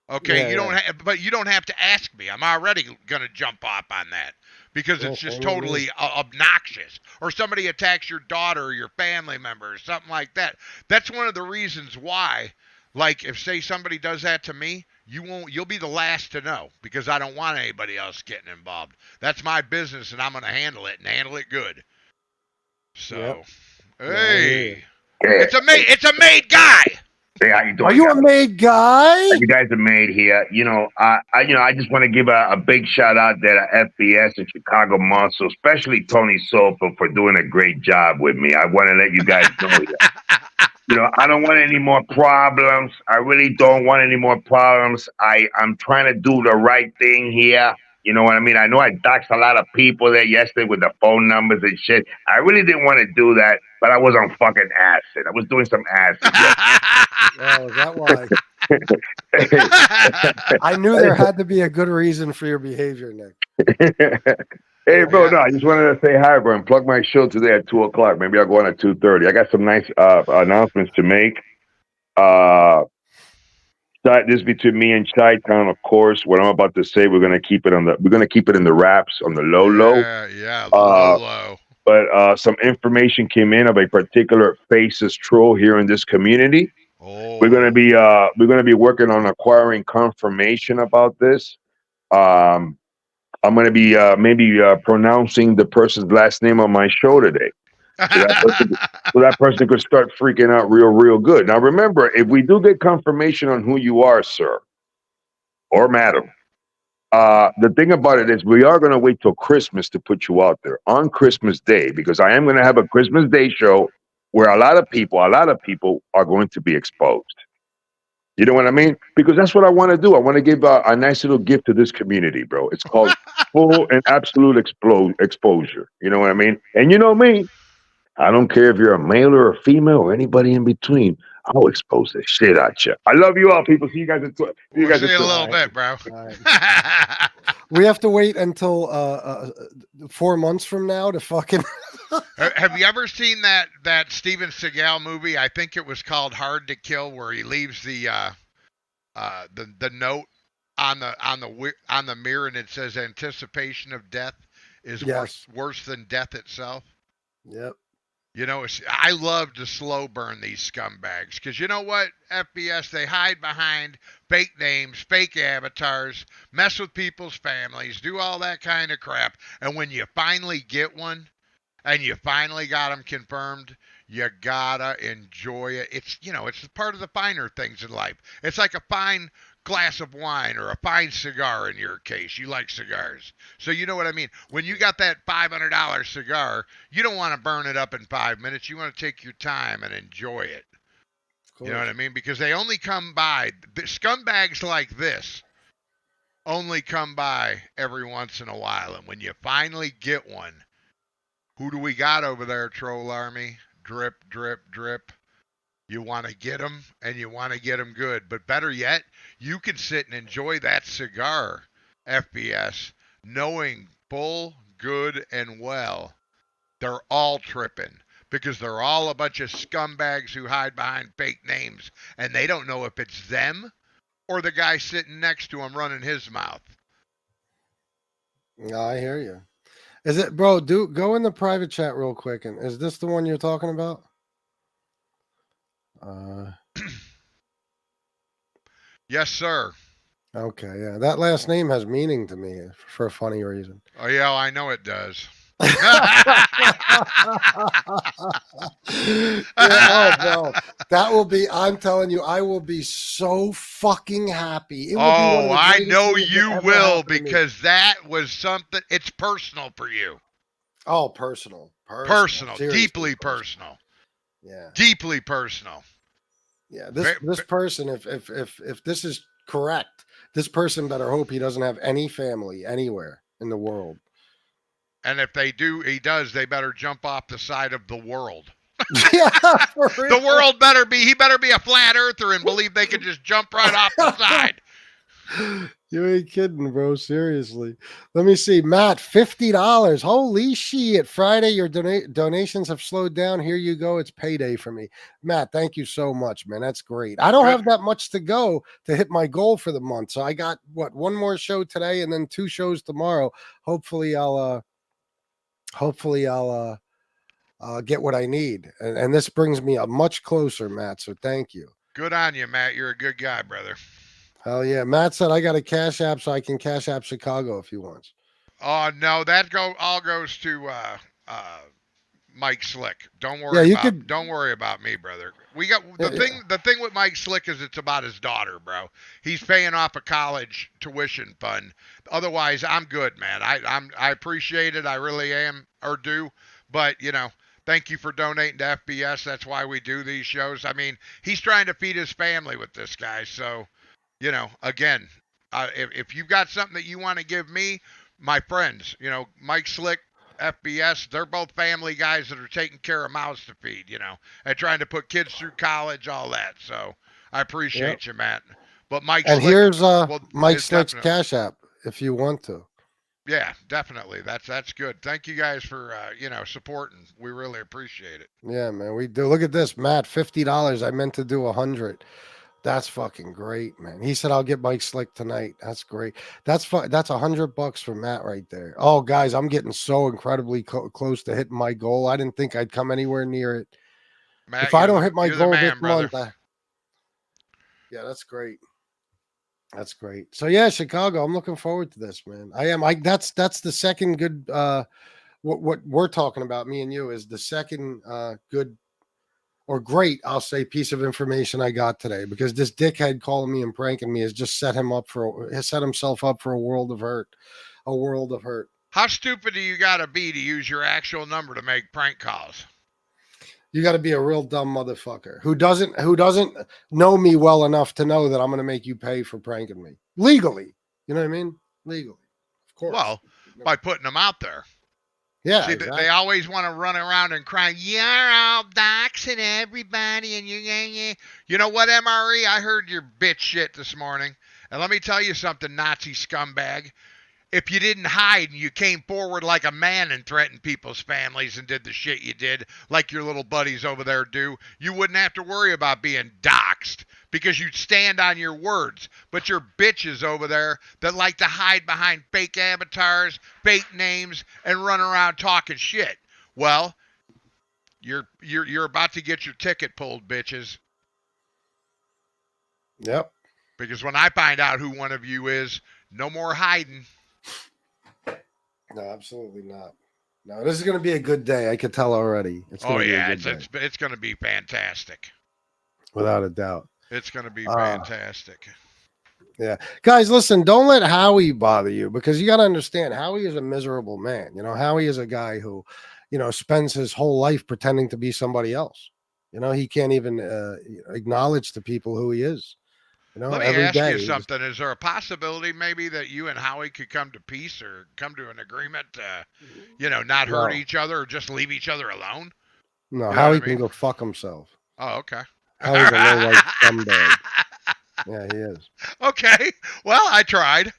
Okay, but you don't have to ask me. I'm already gonna jump off on that because it's just totally obnoxious. Or somebody attacks your daughter or your family member or something like that. That's one of the reasons why. Like if say somebody does that to me, you'll be the last to know, because I don't want anybody else getting involved. That's my business, and I'm going to handle it and handle it good. So, hey, it's a made guy. Hey, how you doing? Are you a made guy? You guys are made here. I just want to give a big shout out there to FBS and Chicago Muscle, especially Tony Soper for doing a great job with me. I want to let you guys know that. I don't want any more problems. I really don't want any more problems. I'm trying to do the right thing here. You know what I mean? I know I doxed a lot of people there yesterday with the phone numbers and shit. I really didn't want to do that, but I was on fucking acid. I was doing some acid. Oh, is that why? I knew there had to be a good reason for your behavior, Nick. Hey, bro, no, I just wanted to say hi, bro, and plug my show today at 2 o'clock. Maybe I'll go on at 2:30. I got some nice announcements to make. This between me and Chi-Town, of course. What I'm about to say, we're gonna keep it in the wraps on the low. Yeah, low. But some information came in of a particular faceless troll here in this community. Oh. We're gonna be working on acquiring confirmation about this. I'm going to be pronouncing the person's last name on my show today. So that person could start freaking out real good. Now, remember, if we do get confirmation on who you are, sir or madam, The thing about it is we are going to wait till Christmas to put you out there on Christmas Day, because I am going to have a Christmas Day show where a lot of people are going to be exposed. You know what I mean? Because that's what I want to do. I want to give a nice little gift to this community, bro. It's called full and absolute exposure. You know what I mean? And you know me, I don't care if you're a male or a female or anybody in between. I'll expose the shit out you. I love you all, people. See you guys in We'll see you in a little bit, bro. We have to wait until 4 months from now to fucking. Have you ever seen that Steven Seagal movie? I think it was called Hard to Kill, where he leaves the note on the mirror, and it says anticipation of death is worse than death itself. Yep. You know, I love to slow burn these scumbags, because you know what, FBS, they hide behind fake names, fake avatars, mess with people's families, do all that kind of crap. And when you finally get one and you finally got them confirmed, you gotta enjoy it. It's part of the finer things in life. It's like a fine glass of wine or a fine cigar in your case. You like cigars. So you know what I mean. When you got that $500 cigar, you don't want to burn it up in 5 minutes. You want to take your time and enjoy it. You know what I mean? Because they only come by, the scumbags like this only come by every once in a while. And when you finally get one, who do we got over there, Troll Army? Drip, drip, drip. You want to get them, and you want to get them good. But better yet, you can sit and enjoy that cigar, FBS, knowing full, good, and well they're all tripping, because they're all a bunch of scumbags who hide behind fake names, and they don't know if it's them or the guy sitting next to him running his mouth. No, I hear you. Is it, bro? Go in the private chat real quick, and is this the one you're talking about? Yes, sir. Okay, yeah. That last name has meaning to me for a funny reason. Oh, yeah, I know it does. Yeah, bro. That will be, I'm telling you, I will be so fucking happy. I know you will, because that was something, it's personal for you. Oh, personal. Personal. Deeply personal. Yeah. Deeply personal. Yeah. This person, if this is correct, this person better hope he doesn't have any family anywhere in the world. And if he does, they better jump off the side of the world. Yeah, for real. The world he better be a flat earther and believe they can just jump right off the side. You ain't kidding, bro. Seriously. Let me see. Matt, $50. Holy shit. Friday, your donations have slowed down. Here you go. It's payday for me. Matt, thank you so much, man. That's great. I don't have that much to go to hit my goal for the month. So I got, one more show today and then 2 shows tomorrow. Hopefully I'll get what I need. And this brings me much closer, Matt. So thank you. Good on you, Matt. You're a good guy, brother. Hell yeah. Matt said I got a Cash App so I can Cash App Chicago if he wants. Oh, no, that all goes to Mike Slick. Don't worry don't worry about me, brother. We got the thing with Mike Slick is it's about his daughter, bro. He's paying off a college tuition fund. Otherwise, I'm good, man. I appreciate it. I really am, or do. But, thank you for donating to FBS. That's why we do these shows. I mean, he's trying to feed his family with this guy. So, again, if you've got something that you want to give me, my friends, Mike Slick, FBS, they're both family guys that are taking care of mouths to feed, and trying to put kids through college, all that. So I appreciate you, Matt. But Mike and Slick, here's Mike Slick's Cash App if you want to. Yeah, definitely. That's good. Thank you guys for supporting. We really appreciate it. Yeah, man, we do. Look at this, Matt. $50. I meant to do 100. That's fucking great, man. He said I'll get Mike Slick tonight. That's great. That's $100 for Matt right there. Oh, guys, I'm getting so incredibly close to hitting my goal. I didn't think I'd come anywhere near it. Matt, if I don't hit my goal this month, yeah, that's great. That's great. So yeah, Chicago. I'm looking forward to this, man. I am. That's the second good. What we're talking about, me and you, is the second good or great, I'll say, piece of information I got today, because this dickhead calling me and pranking me has just set himself up for a world of hurt. A world of hurt. How stupid do you got to be to use your actual number to make prank calls? You got to be a real dumb motherfucker who doesn't know me well enough to know that I'm going to make you pay for pranking me legally. You know what I mean? Legally, of course. Well, by putting them out there. Yeah, see, exactly. They always want to run around and cry, "You're all doxing everybody," and you know what, MRE? I heard your bitch shit this morning, and let me tell you something, Nazi scumbag. If you didn't hide and you came forward like a man and threatened people's families and did the shit you did, like your little buddies over there do, you wouldn't have to worry about being doxxed because you'd stand on your words. But your bitches over there that like to hide behind fake avatars, fake names, and run around talking shit. Well, you're about to get your ticket pulled, bitches. Yep. Because when I find out who one of you is, no more hiding. No, absolutely not. No, this is going to be a good day. I could tell already. It's going to be fantastic. Without a doubt. It's going to be fantastic. Yeah. Guys, listen, don't let Howie bother you, because you got to understand, Howie is a miserable man. You know, Howie is a guy who, spends his whole life pretending to be somebody else. He can't even acknowledge to people who he is. Let me ask you something. Is there a possibility maybe that you and Howie could come to peace or come to an agreement to, not hurt each other or just leave each other alone? No, Howie can go fuck himself. Oh, okay. Howie's a low-life scumbag. Yeah, he is. Okay. Well, I tried.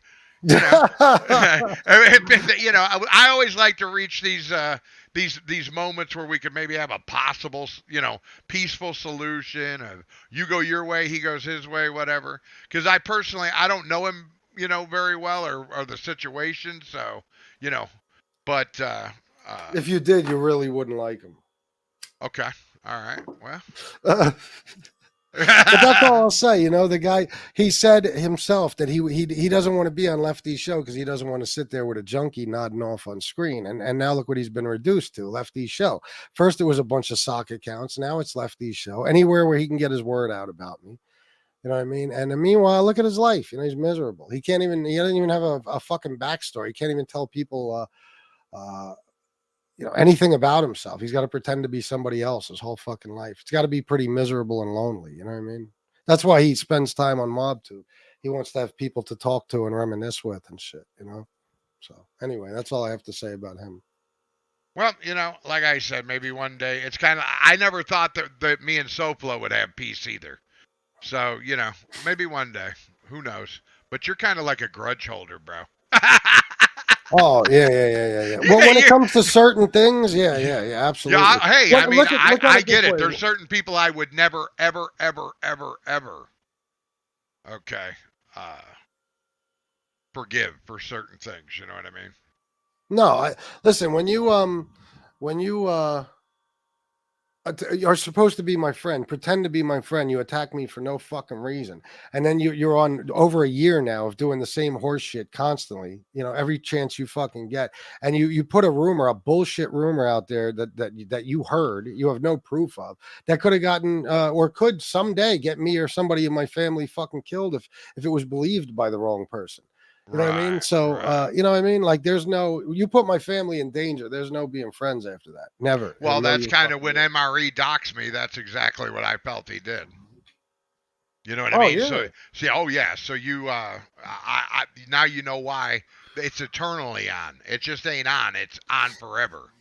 I always like to reach these moments where we could maybe have a possible, peaceful solution of you go your way, he goes his way, whatever. Because I don't know him, very well or the situation. So, but if you did, you really wouldn't like him. Okay. All right. Well. But that's all I'll say. The guy, he said himself that he doesn't want to be on Lefty's show because he doesn't want to sit there with a junkie nodding off on screen. And now look what he's been reduced to, Lefty's show. First it was a bunch of sock accounts. Now it's Lefty's show. Anywhere where he can get his word out about me. You know what I mean? And meanwhile, look at his life. He's miserable. He doesn't even have a fucking backstory. He can't even tell people anything about himself. He's got to pretend to be somebody else his whole fucking life. It's got to be pretty miserable and lonely. You know what I mean? That's why he spends time on MobTube. He wants to have people to talk to and reminisce with and shit, So anyway, that's all I have to say about him. Well, like I said, maybe one day it's kind of, I never thought that me and Soflo would have peace either. So, maybe one day, who knows? But you're kind of like a grudge holder, bro. Oh, yeah. Well, when it comes to certain things, yeah, absolutely. Yeah, hey, I get it. There's certain people I would never, ever, forgive for certain things. You know what I mean? No, listen, when you are supposed to be my friend, pretend to be my friend, you attack me for no fucking reason. And then you're on over a year now of doing the same horse shit constantly, every chance you fucking get. And you put a bullshit rumor out there that you heard, you have no proof of, that could have gotten, or could someday get me or somebody in my family fucking killed if it was believed by the wrong person. You know what I mean? So, you know what I mean? Like, you put my family in danger. There's no being friends after that. Never. Well, that's kind of when MRE doxed me. That's exactly what I felt he did. You know what I mean? Yeah. So you, now you know why it's eternally on. It just ain't on. It's on forever.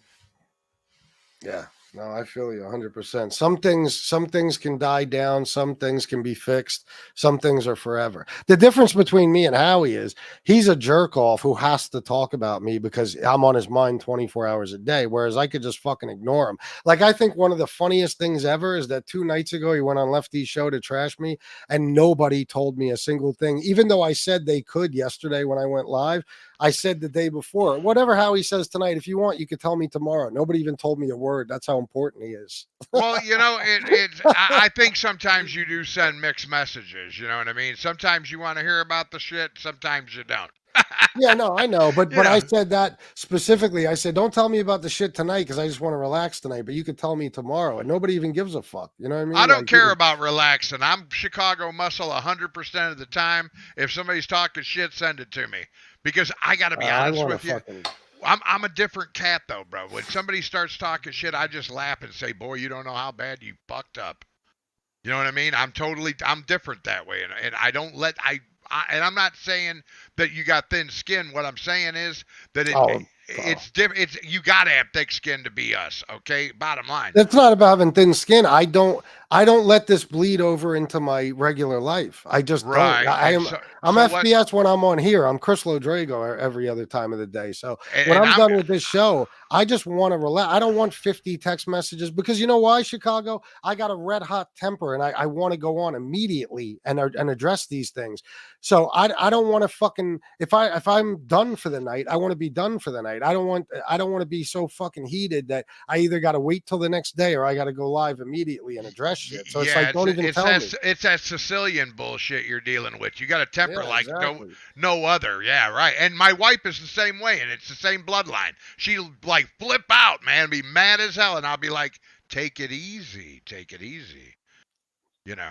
Yeah. No, I feel you 100%. Some things can die down. Some things can be fixed. Some things are forever. The difference between me and Howie is he's a jerk off who has to talk about me because I'm on his mind 24 hours a day, whereas I could just fucking ignore him. Like, I think one of the funniest things ever is that 2 nights ago he went on Lefty's show to trash me and nobody told me a single thing, even though I said they could yesterday when I went live. I said the day before, whatever Howie says tonight, if you want, you could tell me tomorrow. Nobody even told me a word. That's how important he is. Well, I think sometimes you do send mixed messages. You know what I mean? Sometimes you want to hear about the shit. Sometimes you don't. Yeah, no, I know, but You know, I said that specifically. I said, don't tell me about the shit tonight because I just want to relax tonight. But you could tell me tomorrow, and nobody even gives a fuck. You know what I I mean? don't Like, care about relaxing. I'm Chicago muscle 100% of the time. If somebody's talking shit, send it to me because I got to be I honest want to with you. fucking. I'm a different cat though, bro. When somebody starts talking shit, I just laugh and say, "Boy, you don't know how bad you fucked up." You know what I mean? I'm different that way, and I don't let and I'm not saying that you got thin skin. What I'm saying is that Oh, it's different. It's you gotta have thick skin to be us. Okay, bottom line. it's not about having thin skin. I don't let this bleed over into my regular life. I just don't. Right, and I'm so what? FPS when I'm on here. I'm Chris Lodrago every other time of the day. So when And I'm I'm done with this show, I just want to relax. I don't want 50 text messages because you know why, Chicago? I got a red hot temper and I want to go on immediately and address these things. So I don't want to fucking if I'm done for the night, I want to be done for the night. I don't want to be so fucking heated that I either got to wait till the next day or I got to go live immediately and address shit. So it's like, don't even tell me. It's that Sicilian bullshit you're dealing with. You got a temper Yeah, like exactly. no other. Yeah, right. And my wife is the same way, and it's the same bloodline. She'll like flip out, man, be mad as hell, and I'll be like, take it easy, take it easy. You know,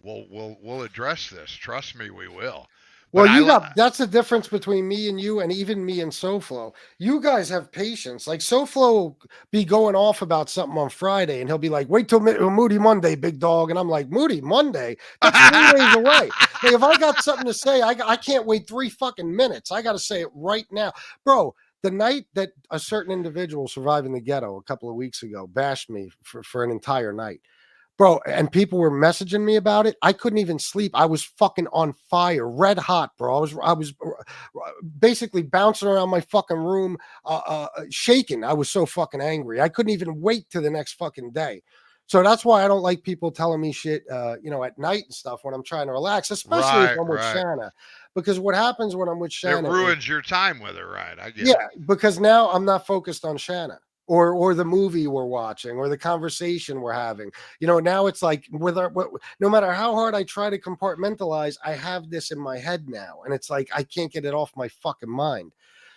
we'll address this. Trust me, we will. But Well, that's the difference between me and you, and even me and SoFlo. You guys have patience. Like SoFlo will be going off about something on Friday, and he'll be like, "Wait till Moody Monday, big dog." And I'm like, "Moody Monday? That's 3 days away." Like if I got something to say, I can't wait 3 fucking minutes. I got to say it right now, bro. The night that a certain individual surviving the ghetto a couple of weeks ago bashed me for an entire night. Bro, and people were messaging me about it. I couldn't even sleep. I was fucking on fire, red hot, bro. I was basically bouncing around my fucking room, shaking. I was so fucking angry. I couldn't even wait to the next fucking day. So that's why I don't like people telling me shit, at night and stuff when I'm trying to relax, especially if I'm with Shanna. Because what happens when I'm with Shanna? It ruins your time with her, right? I get it. Yeah, because now I'm not focused on Shanna. Or the movie we're watching or the conversation we're having. Now it's like no matter how hard I try to compartmentalize, I have this in my head now. And it's like I can't get it off my fucking mind.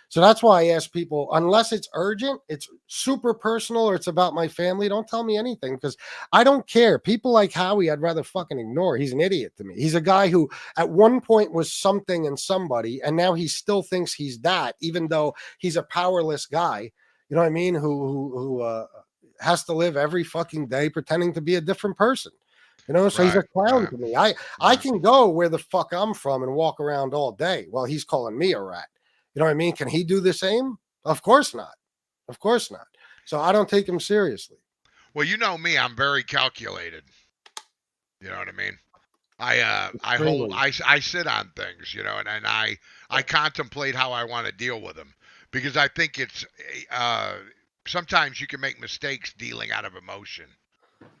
So that's why I ask people, unless it's urgent, it's super personal, or it's about my family, don't tell me anything because I don't care. People like Howie, I'd rather fucking ignore. He's an idiot to me. He's a guy who at one point was something and somebody, and now he still thinks he's that, even though he's a powerless guy. You know what I mean? Who has to live every fucking day pretending to be a different person. So he's a clown to me. I can go where the fuck I'm from and walk around all day while he's calling me a rat. You know what I mean? Can he do the same? Of course not. Of course not. So I don't take him seriously. Well, you know me, I'm very calculated. You know what I mean? I sit on things, and I contemplate how I want to deal with them because I think it's sometimes you can make mistakes dealing out of emotion.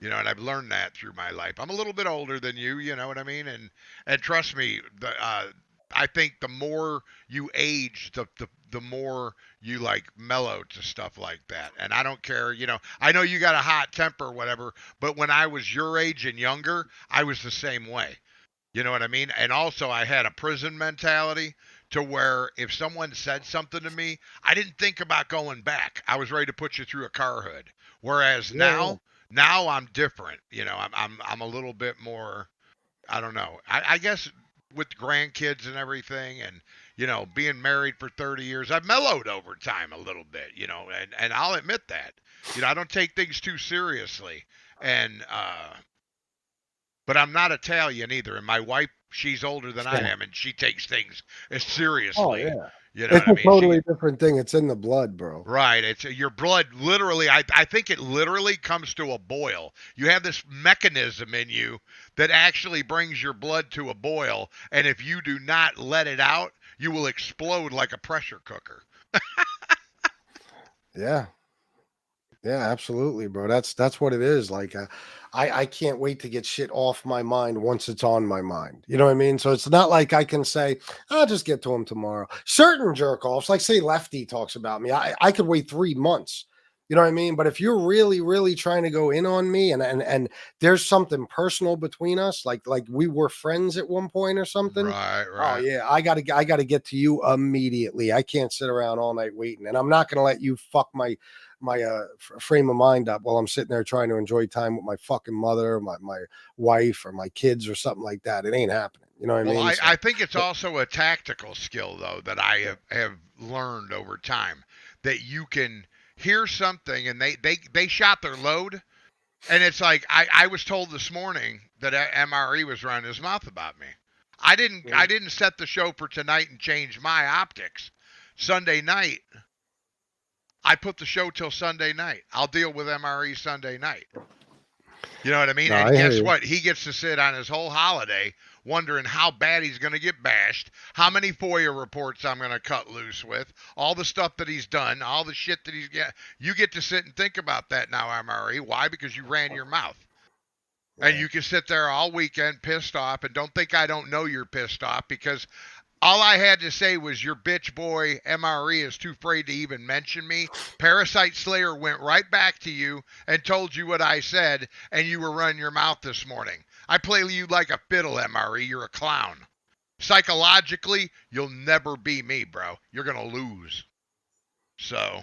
And I've learned that through my life. I'm a little bit older than you, you know what I mean? And trust me, I think the more you age, the more you like mellow to stuff like that. And I don't care, I know you got a hot temper or whatever, but when I was your age and younger, I was the same way. You know what I mean? And also I had a prison mentality to where if someone said something to me, I didn't think about going back. I was ready to put you through a car hood. Whereas now I'm different. I'm a little bit more, I don't know. I guess with grandkids and everything and, being married for 30 years, I've mellowed over time a little bit, and I'll admit that. I don't take things too seriously. And, but I'm not Italian either. And my wife, she's older than I am, and she takes things as seriously. Oh, yeah. It's a totally different thing. It's in the blood, bro. Right. It's your blood. Literally, I think it literally comes to a boil. You have this mechanism in you that actually brings your blood to a boil. And if you do not let it out, you will explode like a pressure cooker. Yeah. Yeah, absolutely, bro. That's what it is. Like, I can't wait to get shit off my mind once it's on my mind. You know what I mean? So it's not like I can say, I'll just get to him tomorrow. Certain jerk offs, like say Lefty talks about me, I could wait 3 months. You know what I mean? But if you're really, really trying to go in on me and there's something personal between us, like we were friends at one point or something. Right. Oh yeah, I gotta get to you immediately. I can't sit around all night waiting, and I'm not gonna let you fuck my frame of mind up while I'm sitting there trying to enjoy time with my fucking mother, my wife, or my kids, or something like that. It ain't happening. You know what I mean? I think it's also a tactical skill, though, that I have learned over time, that you can hear something and they shot their load, and it's like I was told this morning that MRE was running his mouth about me. I didn't set the show for tonight and change my optics. Sunday night, I put the show till Sunday night. I'll deal with MRE Sunday night. You know what I mean? No, and I guess what? He gets to sit on his whole holiday wondering how bad he's going to get bashed, how many FOIA reports I'm going to cut loose with, all the stuff that he's done, all the shit that he's got. You get to sit and think about that now, MRE. Why? Because you ran your mouth. And you can sit there all weekend pissed off, and don't think I don't know you're pissed off, because all I had to say was your bitch boy MRE is too afraid to even mention me. Parasite Slayer went right back to you and told you what I said, and you were running your mouth this morning. I play you like a fiddle, MRE. You're a clown. Psychologically, you'll never be me, bro. You're going to lose. So,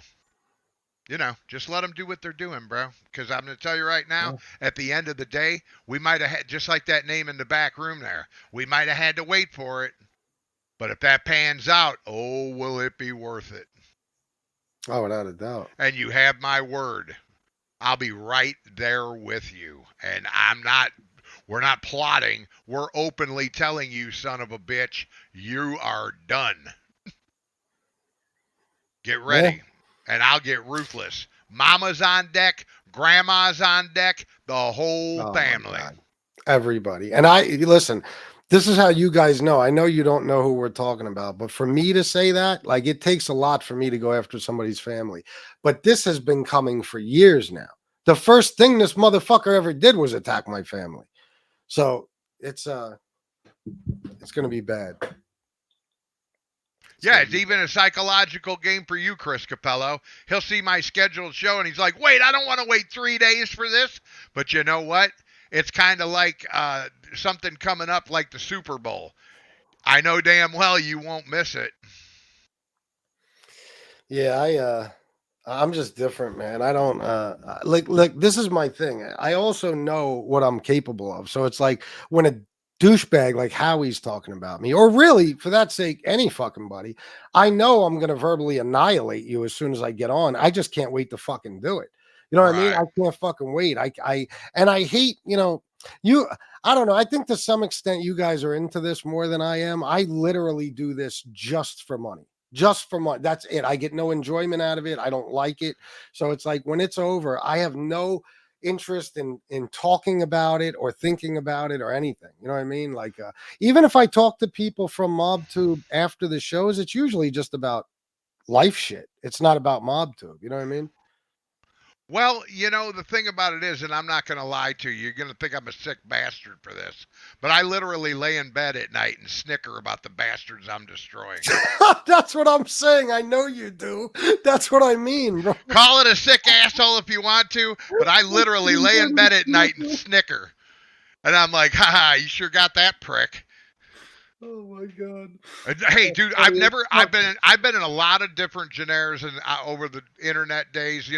just let them do what they're doing, bro. Because I'm going to tell you right now, at the end of the day, we might have had, just like that name in the back room there, we might have had to wait for it. But if that pans out, oh, will it be worth it? Oh, without a doubt. And you have my word. I'll be right there with you. And we're not plotting. We're openly telling you, son of a bitch, you are done. Get ready. Yeah. And I'll get ruthless. Mama's on deck. Grandma's on deck. The whole family. Everybody. And listen, this is how you guys know. I know you don't know who we're talking about, but for me to say that, like, it takes a lot for me to go after somebody's family. But this has been coming for years now. The first thing this motherfucker ever did was attack my family. So it's going to be bad. It's even a psychological game for you, Chris Capello. He'll see my scheduled show and he's like, wait, I don't want to wait 3 days for this. But you know what? It's kind of like something coming up like the Super Bowl. I know damn well you won't miss it. Yeah, I'm just different, man. I don't like this is my thing. I also know what I'm capable of. So it's like when a douchebag like Howie's talking about me, or really, for that sake, any fucking buddy, I know I'm going to verbally annihilate you as soon as I get on. I just can't wait to fucking do it. You know what I mean? I can't fucking wait. I hate, I don't know. I think to some extent you guys are into this more than I am. I literally do this just for money. Just for money. That's it. I get no enjoyment out of it. I don't like it. So it's like when it's over, I have no interest in talking about it or thinking about it or anything. You know what I mean? Like even if I talk to people from MobTube after the shows, it's usually just about life shit. It's not about MobTube. You know what I mean? Well, the thing about it is, and I'm not going to lie to you, you're going to think I'm a sick bastard for this, but I literally lay in bed at night and snicker about the bastards I'm destroying. That's what I'm saying. I know you do. That's what I mean, bro. Call it a sick asshole if you want to, but I literally lay in bed at night and snicker. And I'm like, haha, you sure got that prick. Oh my God! Hey, dude, I've been in a lot of different genres and over the internet days.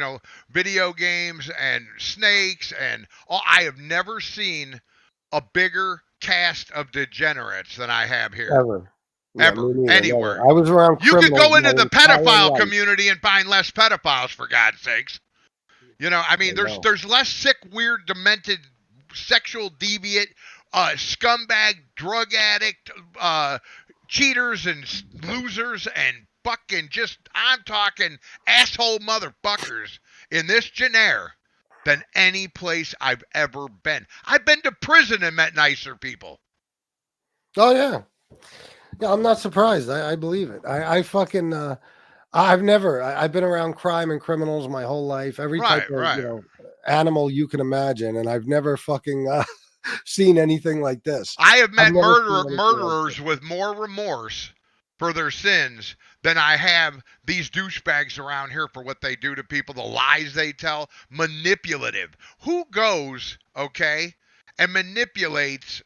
Video games and snakes and all. I have never seen a bigger cast of degenerates than I have here. Ever, anywhere. Never. I was around. You could go into the pedophile community and find less pedophiles, for God's sakes. There's less sick, weird, demented, sexual deviant. Scumbag, drug addict, cheaters and losers and fucking I'm talking asshole motherfuckers in this genre than any place I've ever been. I've been to prison and met nicer people. Oh, yeah. Yeah, I'm not surprised. I believe it. I fucking, I've been around crime and criminals my whole life. Every type of animal you can imagine. And I've never fucking... seen anything like this. I have met murderers with more remorse for their sins than I have these douchebags around here for what they do to people, the lies they tell, manipulative. Who goes, okay, and manipulates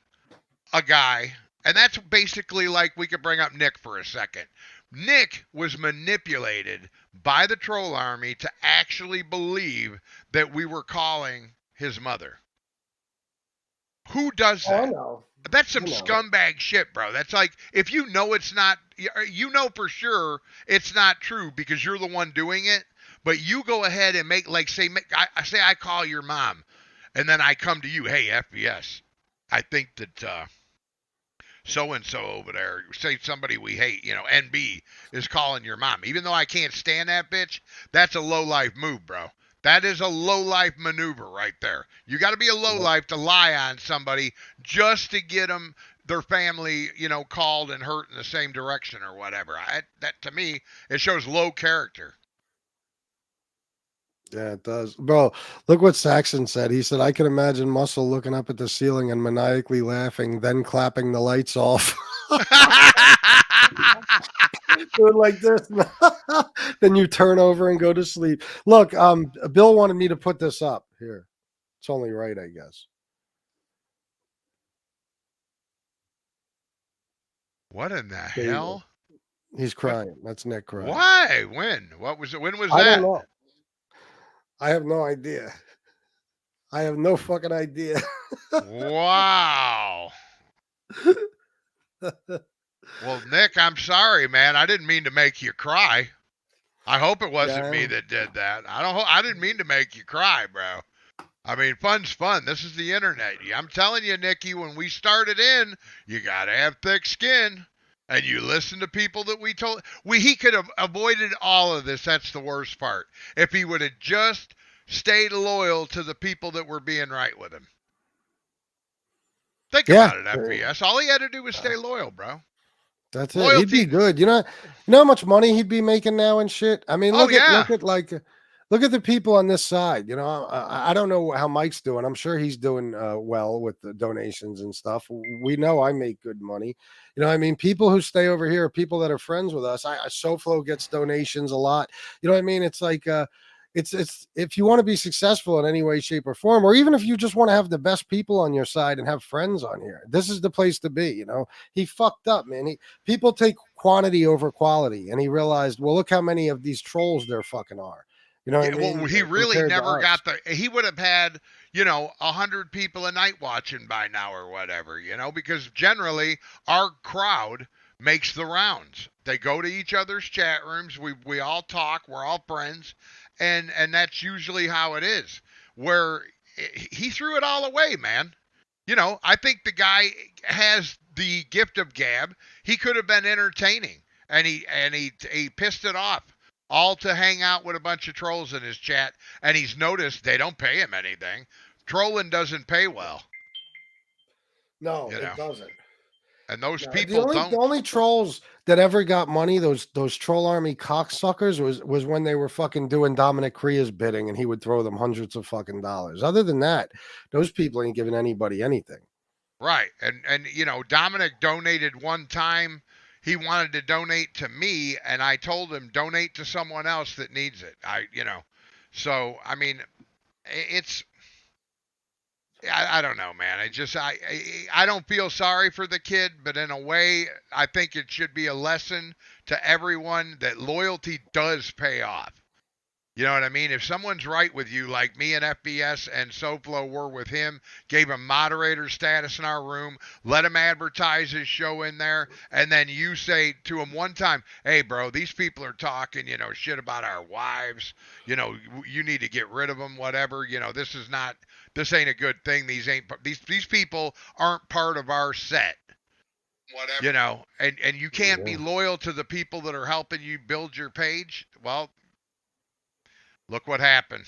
a guy? And that's basically like, we could bring up Nick for a second. Nick was manipulated by the troll army to actually believe that we were calling his mother. Who does that? Oh, I know. That's some scumbag shit, bro. That's like, if you know it's not, you know for sure it's not true because you're the one doing it, but you go ahead and make, like, say I call your mom, and then I come to you, hey, FBS, I think that so-and-so over there, say somebody we hate, NB, is calling your mom. Even though I can't stand that bitch, that's a low-life move, bro. That is a low-life maneuver right there. You got to be a low-life to lie on somebody just to get them, their family, called and hurt in the same direction or whatever. That, to me, it shows low character. Yeah, it does. Bro, look what Saxon said. He said, I can imagine Muscle looking up at the ceiling and maniacally laughing, then clapping the lights off. Doing like this. Then you turn over and go to sleep. Look, Bill wanted me to put this up here. It's only right, I guess. What in the hell? He's crying. That's Nick crying. Why? When? What was it? When was I that? don't know. I have no idea. I have no fucking idea. Wow. Well, Nick, I'm sorry, man. I didn't mean to make you cry. I hope it wasn't me that did that. I didn't mean to make you cry, bro. I mean, fun's fun. This is the internet. I'm telling you, Nikki, when we started in, you got to have thick skin. And you listen to people that we told. He could have avoided all of this. That's the worst part. If he would have just stayed loyal to the people that were being right with him. Think about it, FBS. All he had to do was stay loyal, bro. That's it. He'd be good. You know how much money he'd be making now and shit? I mean, look at the people on this side. I don't know how Mike's doing. I'm sure he's doing well with the donations and stuff. We know I make good money. I mean, people who stay over here, people that are friends with us. SoFlo gets donations a lot. You know what I mean? It's like it's if you want to be successful in any way, shape, or form, or even if you just want to have the best people on your side and have friends on here, this is the place to be. He fucked up, man. People take quantity over quality, and he realized, well, look how many of these trolls there fucking are. What I mean? Well, he really never got he would have had, 100 people a night watching by now or whatever, because generally our crowd makes the rounds. They go to each other's chat rooms. We all talk. We're all friends. And that's usually how it is, where he threw it all away, man. I think the guy has the gift of gab. He could have been entertaining, and he pissed it off, all to hang out with a bunch of trolls in his chat, and he's noticed they don't pay him anything. Trolling doesn't pay well. No, it doesn't. And those people don't. The only trolls that ever got money, those troll army cocksuckers, was when they were fucking doing Dominic Cria's bidding, and he would throw them hundreds of fucking dollars. Other than that, those people ain't giving anybody anything. Right. And Dominic donated one time. He wanted to donate to me, and I told him, donate to someone else that needs it. So, I mean, it's, I don't know, man. I don't feel sorry for the kid, but in a way, I think it should be a lesson to everyone that loyalty does pay off. You know what I mean? If someone's right with you, like me and FBS and SoFlo were with him, gave him moderator status in our room, let him advertise his show in there, and then you say to him one time, hey, bro, these people are talking, shit about our wives. You need to get rid of them, whatever. This ain't a good thing. These people aren't part of our set. Whatever. And you can't be loyal to the people that are helping you build your page. Well, look what happened.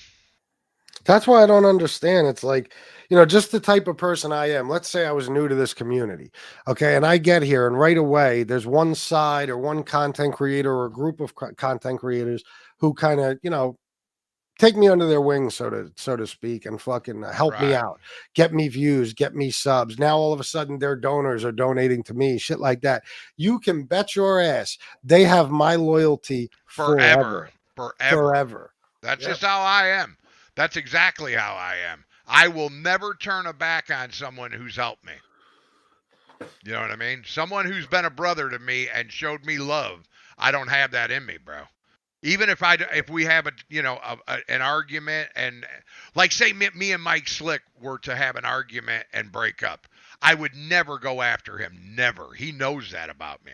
That's why I don't understand. It's like, just the type of person I am. Let's say I was new to this community. Okay. And I get here, and right away, there's one side or one content creator or a group of content creators who kind of, take me under their wing, so to speak, and fucking help me out, get me views, get me subs. Now all of a sudden their donors are donating to me, shit like that. You can bet your ass they have my loyalty forever. That's just how I am. That's exactly how I am. I will never turn a back on someone who's helped me. You know what I mean? Someone who's been a brother to me and showed me love. I don't have that in me, bro. Even if we have an argument, and like say me and Mike Slick were to have an argument and break up, I would never go after him. Never. He knows that about me.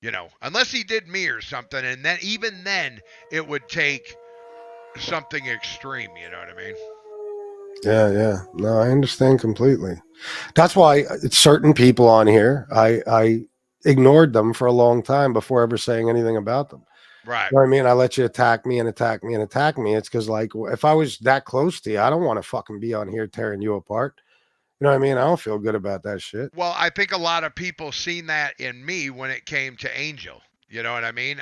You know, unless he did me or something, and then even then it would take something extreme. You know what I mean? Yeah. No, I understand completely. That's why certain people on here, I ignored them for a long time before ever saying anything about them. Right. You know what I mean? I let you attack me and attack me and attack me. It's because, like, if I was that close to you, I don't want to fucking be on here tearing you apart. You know what I mean? I don't feel good about that shit. Well, I think a lot of people seen that in me when it came to Angel. You know what I mean?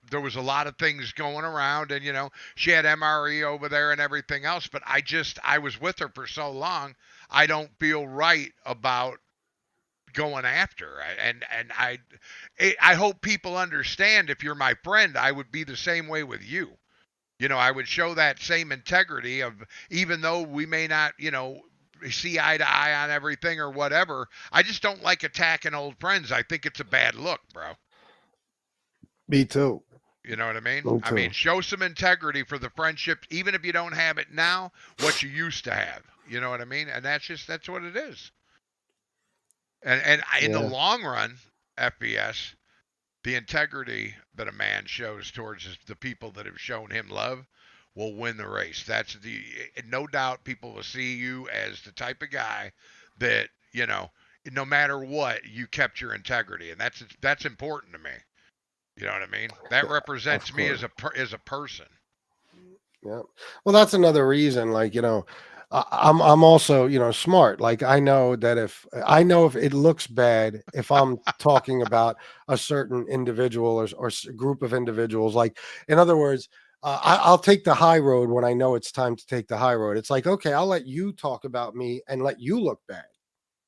There was a lot of things going around, and she had MRE over there and everything else, but I was with her for so long, I don't feel right about going after her. And I hope people understand, if you're my friend, I would be the same way with you. I would show that same integrity of, even though we may not, see eye to eye on everything or whatever, I just don't like attacking old friends. I think it's a bad look, bro. Me too. You know what I mean? I mean, show some integrity for the friendship, even if you don't have it now, what you used to have. You know what I mean? And that's what it is. And in the long run, FBS, the integrity that a man shows towards the people that have shown him love will win the race. That's no doubt. People will see you as the type of guy that, no matter what, you kept your integrity, and that's important to me. You know what I mean? That represents me as a person. Yeah. Well, that's another reason. Like, I'm also, smart. Like, I know if it looks bad, if I'm talking about a certain individual or group of individuals, like, in other words, I'll take the high road when I know it's time to take the high road. It's like, okay, I'll let you talk about me and let you look bad.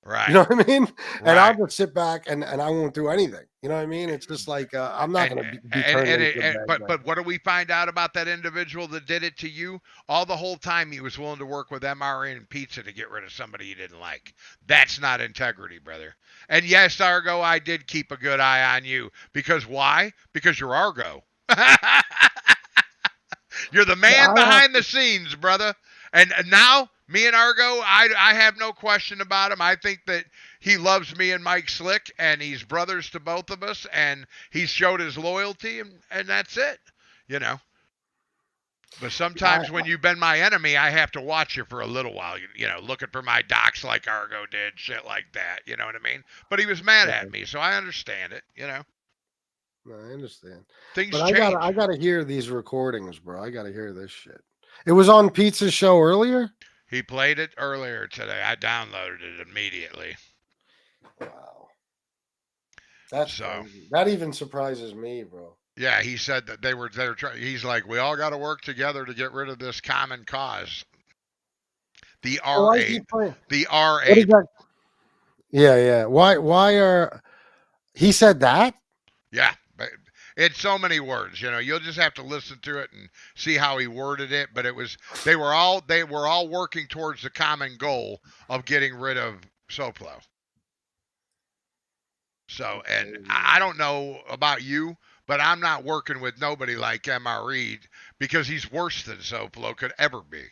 Right. You know what I mean? Right. And I'll just sit back and I won't do anything. You know what I mean? It's just like, I'm not going to be turned into a bad guy. But what do we find out about that individual that did it to you? All the whole time he was willing to work with MRE and Pizza to get rid of somebody you didn't like. That's not integrity, brother. And yes, Argo, I did keep a good eye on you. Because why? Because you're Argo. You're the man behind the scenes, brother. And now, me and Argo, I have no question about him. I think that he loves me and Mike Slick, and he's brothers to both of us, and he's showed his loyalty, and that's it, But sometimes when you've been my enemy, I have to watch you for a little while, looking for my docs like Argo did, shit like that, you know what I mean? But he was mad at me, so I understand it, No, I understand. Things but change. I gotta hear these recordings, bro. I gotta hear this shit. It was on Pizza's show earlier? He played it earlier today. I downloaded it immediately. Wow. That's crazy. That even surprises me, bro. Yeah, he said that they were trying. He's like, we all got to work together to get rid of this common cause. The R8. The R8. Yeah. Why are... He said that? Yeah. It's so many words, You'll just have to listen to it and see how he worded it. But they were all working towards the common goal of getting rid of Soplo. So, and I don't know about you, but I'm not working with nobody like MRE because he's worse than Soplo could ever be.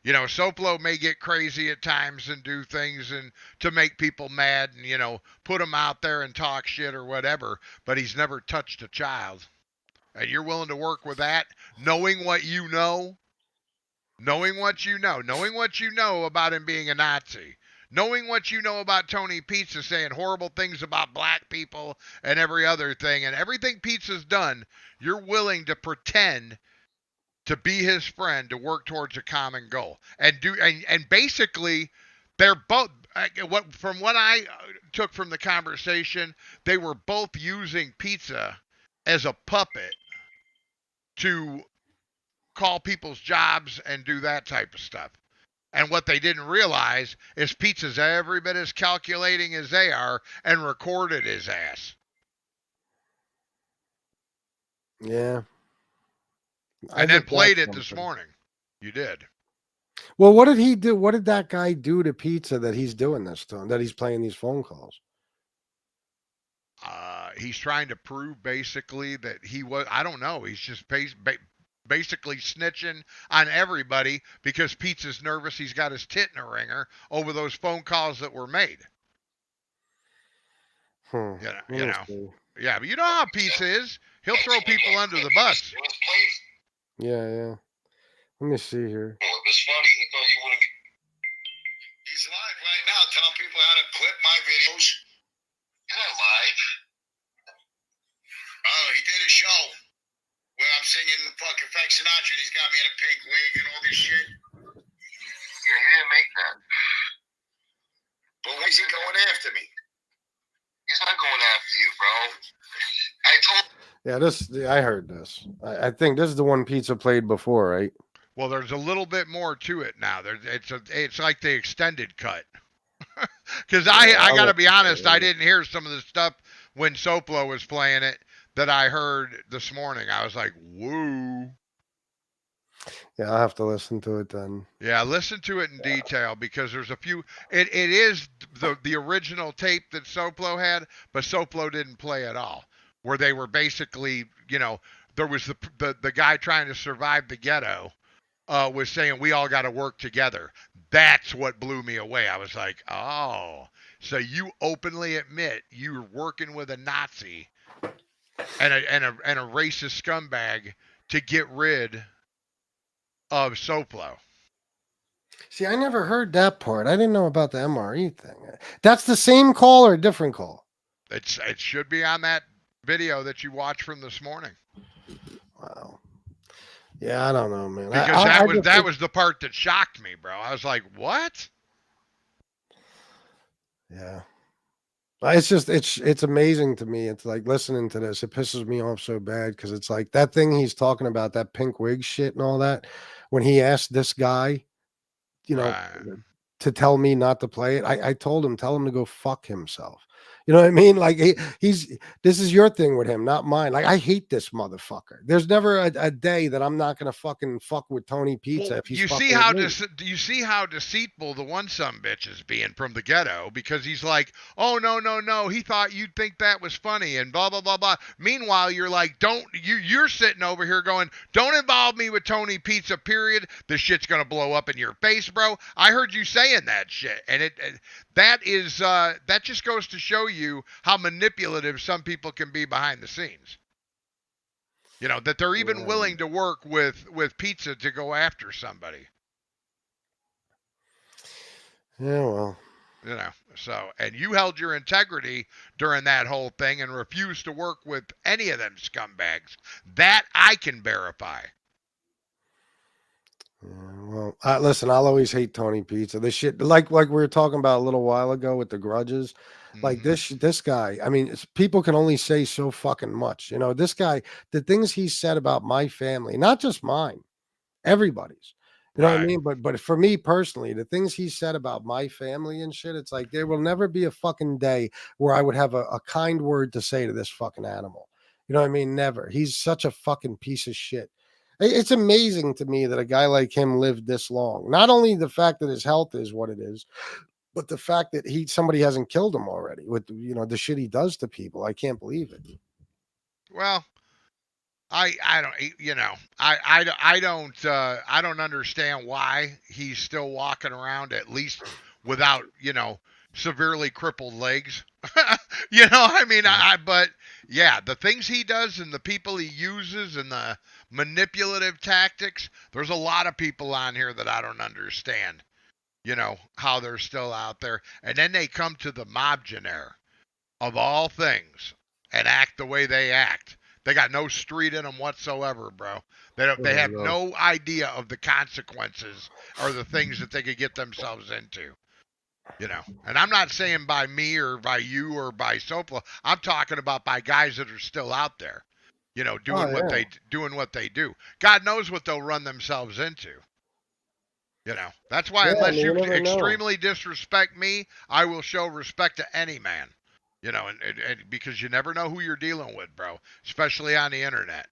Soplo may get crazy at times and do things and to make people mad and, put them out there and talk shit or whatever, but he's never touched a child. And you're willing to work with that, knowing what you know about him being a Nazi, knowing what you know about Tony Pizza saying horrible things about black people and every other thing, and everything Pizza's done, you're willing to pretend to be his friend, to work towards a common goal, and basically, they're both. From what I took from the conversation, they were both using Pizza as a puppet to call people's jobs and do that type of stuff. And what they didn't realize is Pizza's every bit as calculating as they are and recorded his ass. Yeah. And then played it this morning. You did. Well, what did he do? What did that guy do to Pizza that he's doing this to him, that he's playing these phone calls? He's trying to prove basically that he was, I don't know, he's just basically snitching on everybody because Pizza's nervous. He's got his tit in a ringer over those phone calls that were made. You know. Yeah, but you know how Pizza is. He'll throw people under the bus. Yeah. Let me see here. Well, it was funny. He thought you wouldn't. He's live right now telling people how to clip my videos. He's not live. Oh, he did a show where I'm singing fucking Frank Sinatra and he's got me in a pink wig and all this shit. Yeah, he didn't make that. But why is he going after me? He's not going after you, bro. I told. Yeah, I heard this. I think this is the one Pizza played before, right? Well, there's a little bit more to it now. It's like the extended cut. Because I got to be honest, I didn't hear some of the stuff when Soplo was playing it that I heard this morning. I was like, woo. Yeah, I'll have to listen to it then. Yeah, listen to it in detail because there's a few. It is the original tape that Soplo had, but Soplo didn't play at all. Where they were basically, there was the guy trying to survive the ghetto. Was saying we all got to work together. That's what blew me away. I was like, oh, so you openly admit you're working with a Nazi and a racist scumbag to get rid of Soplo. See, I never heard that part. I didn't know about the MRE thing. That's the same call or a different call? It should be on that video that you watched from this morning. Wow. Yeah, I don't know, man. Because that was the part that shocked me, bro. I was like, what? Yeah. It's just it's amazing to me. It's like listening to this, it pisses me off so bad because it's like that thing he's talking about, that pink wig shit and all that. When he asked this guy, Right. to tell me not to play it, I told him, tell him to go fuck himself. You know what I mean? Like this is your thing with him, not mine. Like I hate this motherfucker. There's never a day that I'm not gonna fucking fuck with Tony Pizza. Well, if he's you see how deceitful the one bitch is being from the ghetto because he's like, oh no, he thought you'd think that was funny and blah blah blah blah. Meanwhile, you're like, you're sitting over here going, don't involve me with Tony Pizza. Period. This shit's gonna blow up in your face, bro. I heard you saying that shit, and that just goes to show you how manipulative some people can be behind the scenes. That they're even willing to work with Pizza to go after somebody. Yeah, well. So, and you held your integrity during that whole thing and refused to work with any of them scumbags. That I can verify. Well, listen, I'll always hate Tony Pizza. This shit, like we were talking about a little while ago with the grudges, like this guy. I mean, people can only say so fucking much. This guy, the things he said about my family, not just mine, everybody's. You know what I mean? But for me personally, the things he said about my family and shit, it's like there will never be a fucking day where I would have a kind word to say to this fucking animal. You know what I mean? Never. He's such a fucking piece of shit. It's amazing to me that a guy like him lived this long. Not only the fact that his health is what it is, but the fact that somebody hasn't killed him already with the shit he does to people. I can't believe it. Well, I don't understand why he's still walking around at least without severely crippled legs. But yeah, the things he does and the people he uses and the manipulative tactics, there's a lot of people on here that I don't understand, how they're still out there. And then they come to the mobgenaire of all things and act the way they act. They got no street in them whatsoever, bro. They have no idea of the consequences or the things that they could get themselves into. And I'm not saying by me or by you or by Sopla. I'm talking about by guys that are still out there. you know, doing what they do. God knows what they'll run themselves into. You know, that's why unless you extremely disrespect me, I will show respect to any man. You know, and because you never know who you're dealing with, bro, especially on the internet.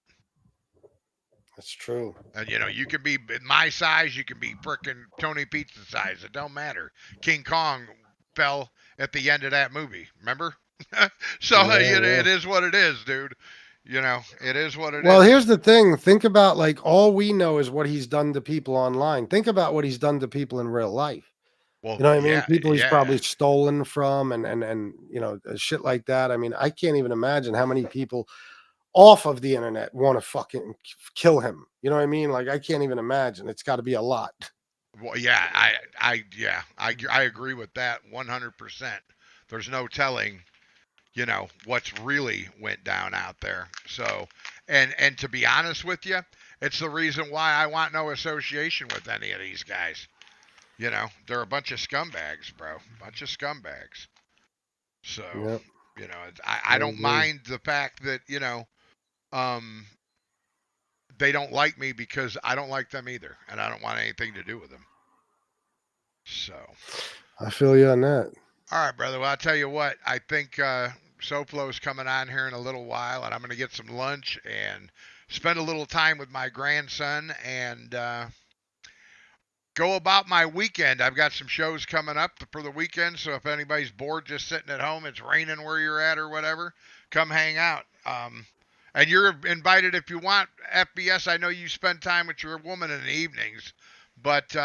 That's true. And, you know, you can be my size, you can be frickin' Tony Pizza size. It don't matter. King Kong fell at the end of that movie, remember? So, you know, it is what it is, dude. You know, it is what it is. Well, here's the thing. Think about, like, all we know is what he's done to people online. Think about what he's done to people in real life. Well, you know what I mean? People he's probably stolen from and you know, shit like that. I mean, I can't even imagine how many people off of the internet want to fucking kill him. You know what I mean? Like, I can't even imagine. It's got to be a lot. Well, yeah, I agree with that 100%. There's no telling, you know, what's really went down out there. So, and to be honest with you, it's the reason why I want no association with any of these guys. You know, they're a bunch of scumbags, bro. Bunch of scumbags. So, you know, I don't mind the fact that, you know, they don't like me because I don't like them either, and I don't want anything to do with them. So, I feel you on that. All right, brother. Well, I'll tell you what. I think SoFlo's coming on here in a little while, and I'm going to get some lunch and spend a little time with my grandson and go about my weekend. I've got some shows coming up for the weekend, so if anybody's bored just sitting at home, it's raining where you're at or whatever, come hang out. And you're invited if you want. FBS, I know you spend time with your woman in the evenings, but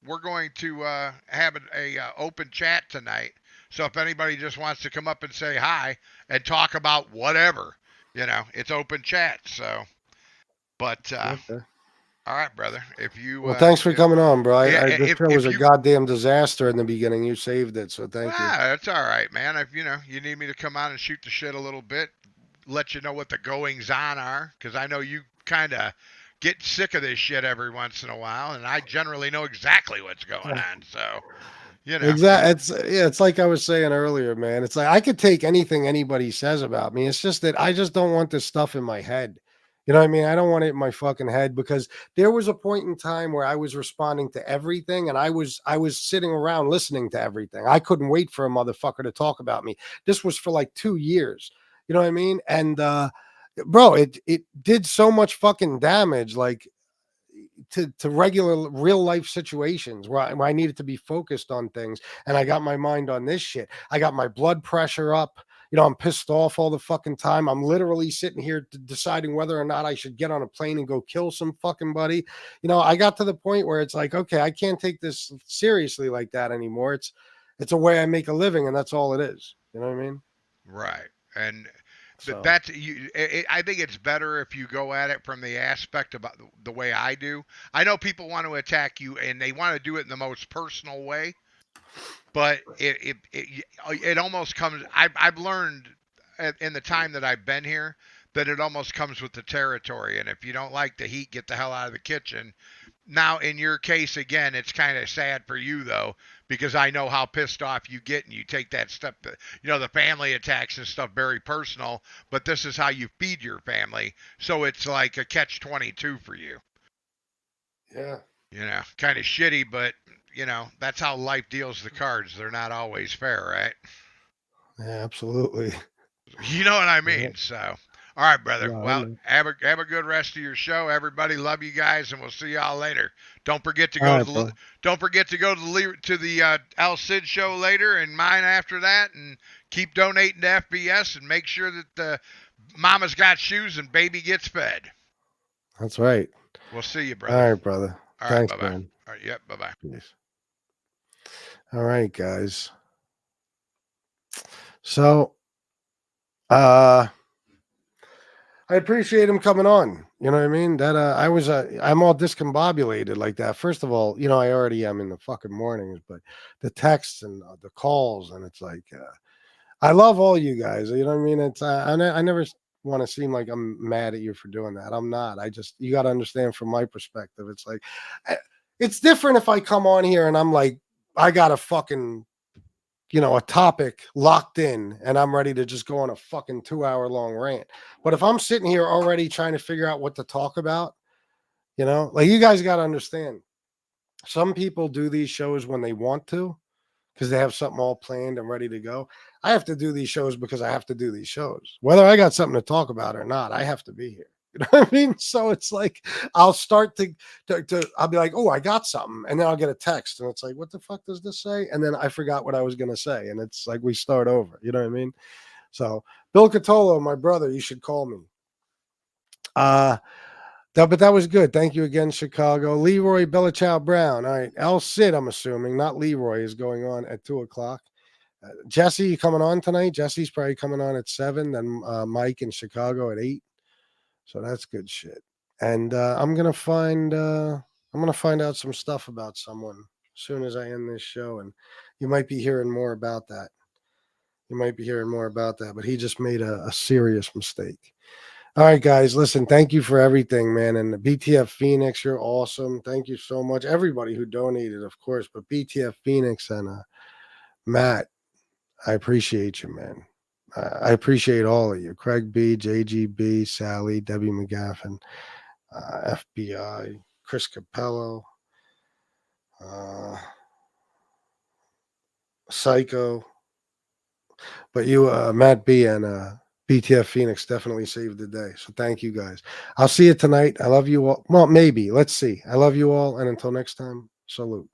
we're going to have a open chat tonight. So if anybody just wants to come up and say hi and talk about whatever, you know, it's open chat. So, but Okay. All right, brother. If you well, thanks for coming on, bro. This show was a goddamn disaster in the beginning. You saved it, so thank you. That's all right, man. If you know you need me to come on and shoot the shit a little bit, let you know what the goings on are, because I know you kind of get sick of this shit every once in a while, and I generally know exactly what's going on. So, you know, exactly. It's like I was saying earlier, man. It's like I could take anything anybody says about me. It's just that I just don't want this stuff in my head. You know what I mean? I don't want it in my fucking head, because there was a point in time where I was responding to everything, and I was sitting around listening to everything. I couldn't wait for a motherfucker to talk about me. This was for like 2 years. You know what I mean? And bro, it did so much fucking damage, like to regular real life situations where I needed to be focused on things, and I got my mind on this shit. I got my blood pressure up. You know, I'm pissed off all the fucking time. I'm literally sitting here deciding whether or not I should get on a plane and go kill some fucking buddy. You know, I got to the point where it's like, okay, I can't take this seriously like that anymore. It's a way I make a living, and that's all it is. You know what I mean? Right. And so I think it's better if you go at it from the aspect about the way I do. I know people want to attack you, and they want to do it in the most personal way. But it almost comes. I've learned in the time that I've been here that it almost comes with the territory. And if you don't like the heat, get the hell out of the kitchen. Now, in your case, again, it's kind of sad for you though, because I know how pissed off you get, and you take that step. You know, the family attacks and stuff very personal. But this is how you feed your family, so it's like a catch-22 for you. Yeah. You know, kind of shitty, but. You know, that's how life deals the cards. They're not always fair, right? Yeah, absolutely. You know what I mean? Yeah. So, all right, brother. No, well, have a good rest of your show. Everybody, love you guys, and we'll see y'all later. Don't forget to go to the Al Cid show later, and mine after that, and keep donating to FBS, and make sure that mama's got shoes and baby gets fed. That's right. We'll see you, brother. All right, brother. All Thanks, right, bye-bye. man. All right, yep, bye-bye. Peace. All right, guys. So, I appreciate him coming on. You know what I mean? That I'm all discombobulated like that. First of all, you know, I already am in the fucking mornings, but the texts and the calls, and it's like, I love all you guys. You know what I mean? It's I never want to seem like I'm mad at you for doing that. I'm not. You got to understand from my perspective. It's like, it's different if I come on here and I'm like, I got a fucking a topic locked in and I'm ready to just go on a fucking 2-hour long rant. But if I'm sitting here already trying to figure out what to talk about, like you guys got to understand, some people do these shows when they want to because they have something all planned and ready to go. I have to do these shows because I have to do these shows. Whether I got something to talk about or not, I have to be here. You know what I mean? So it's like I'll start to I'll be like, oh, I got something. And then I'll get a text and it's like, what the fuck does this say? And then I forgot what I was going to say. And it's like we start over. You know what I mean? So Bill Catolo, my brother, you should call me. But that was good. Thank you again, Chicago. Leroy Bellachow Brown. All right. El Cid, I'm assuming, not Leroy, is going on at 2:00. Jesse coming on tonight. Jesse's probably coming on at 7. Then Mike in Chicago at 8. So that's good shit. And I'm gonna find out some stuff about someone as soon as I end this show, and you might be hearing more about that. But he just made a serious mistake. All right, guys, listen, thank you for everything, man. And the BTF Phoenix, you're awesome. Thank you so much. Everybody who donated, of course, but BTF Phoenix and Matt, I appreciate you, man. I appreciate all of you. Craig B, JGB, Sally, Debbie McGaffin, FBI, Chris Capello, Psycho. But you, Matt B and BTF Phoenix definitely saved the day. So thank you guys. I'll see you tonight. I love you all. Well, maybe. Let's see. I love you all. And until next time, salute.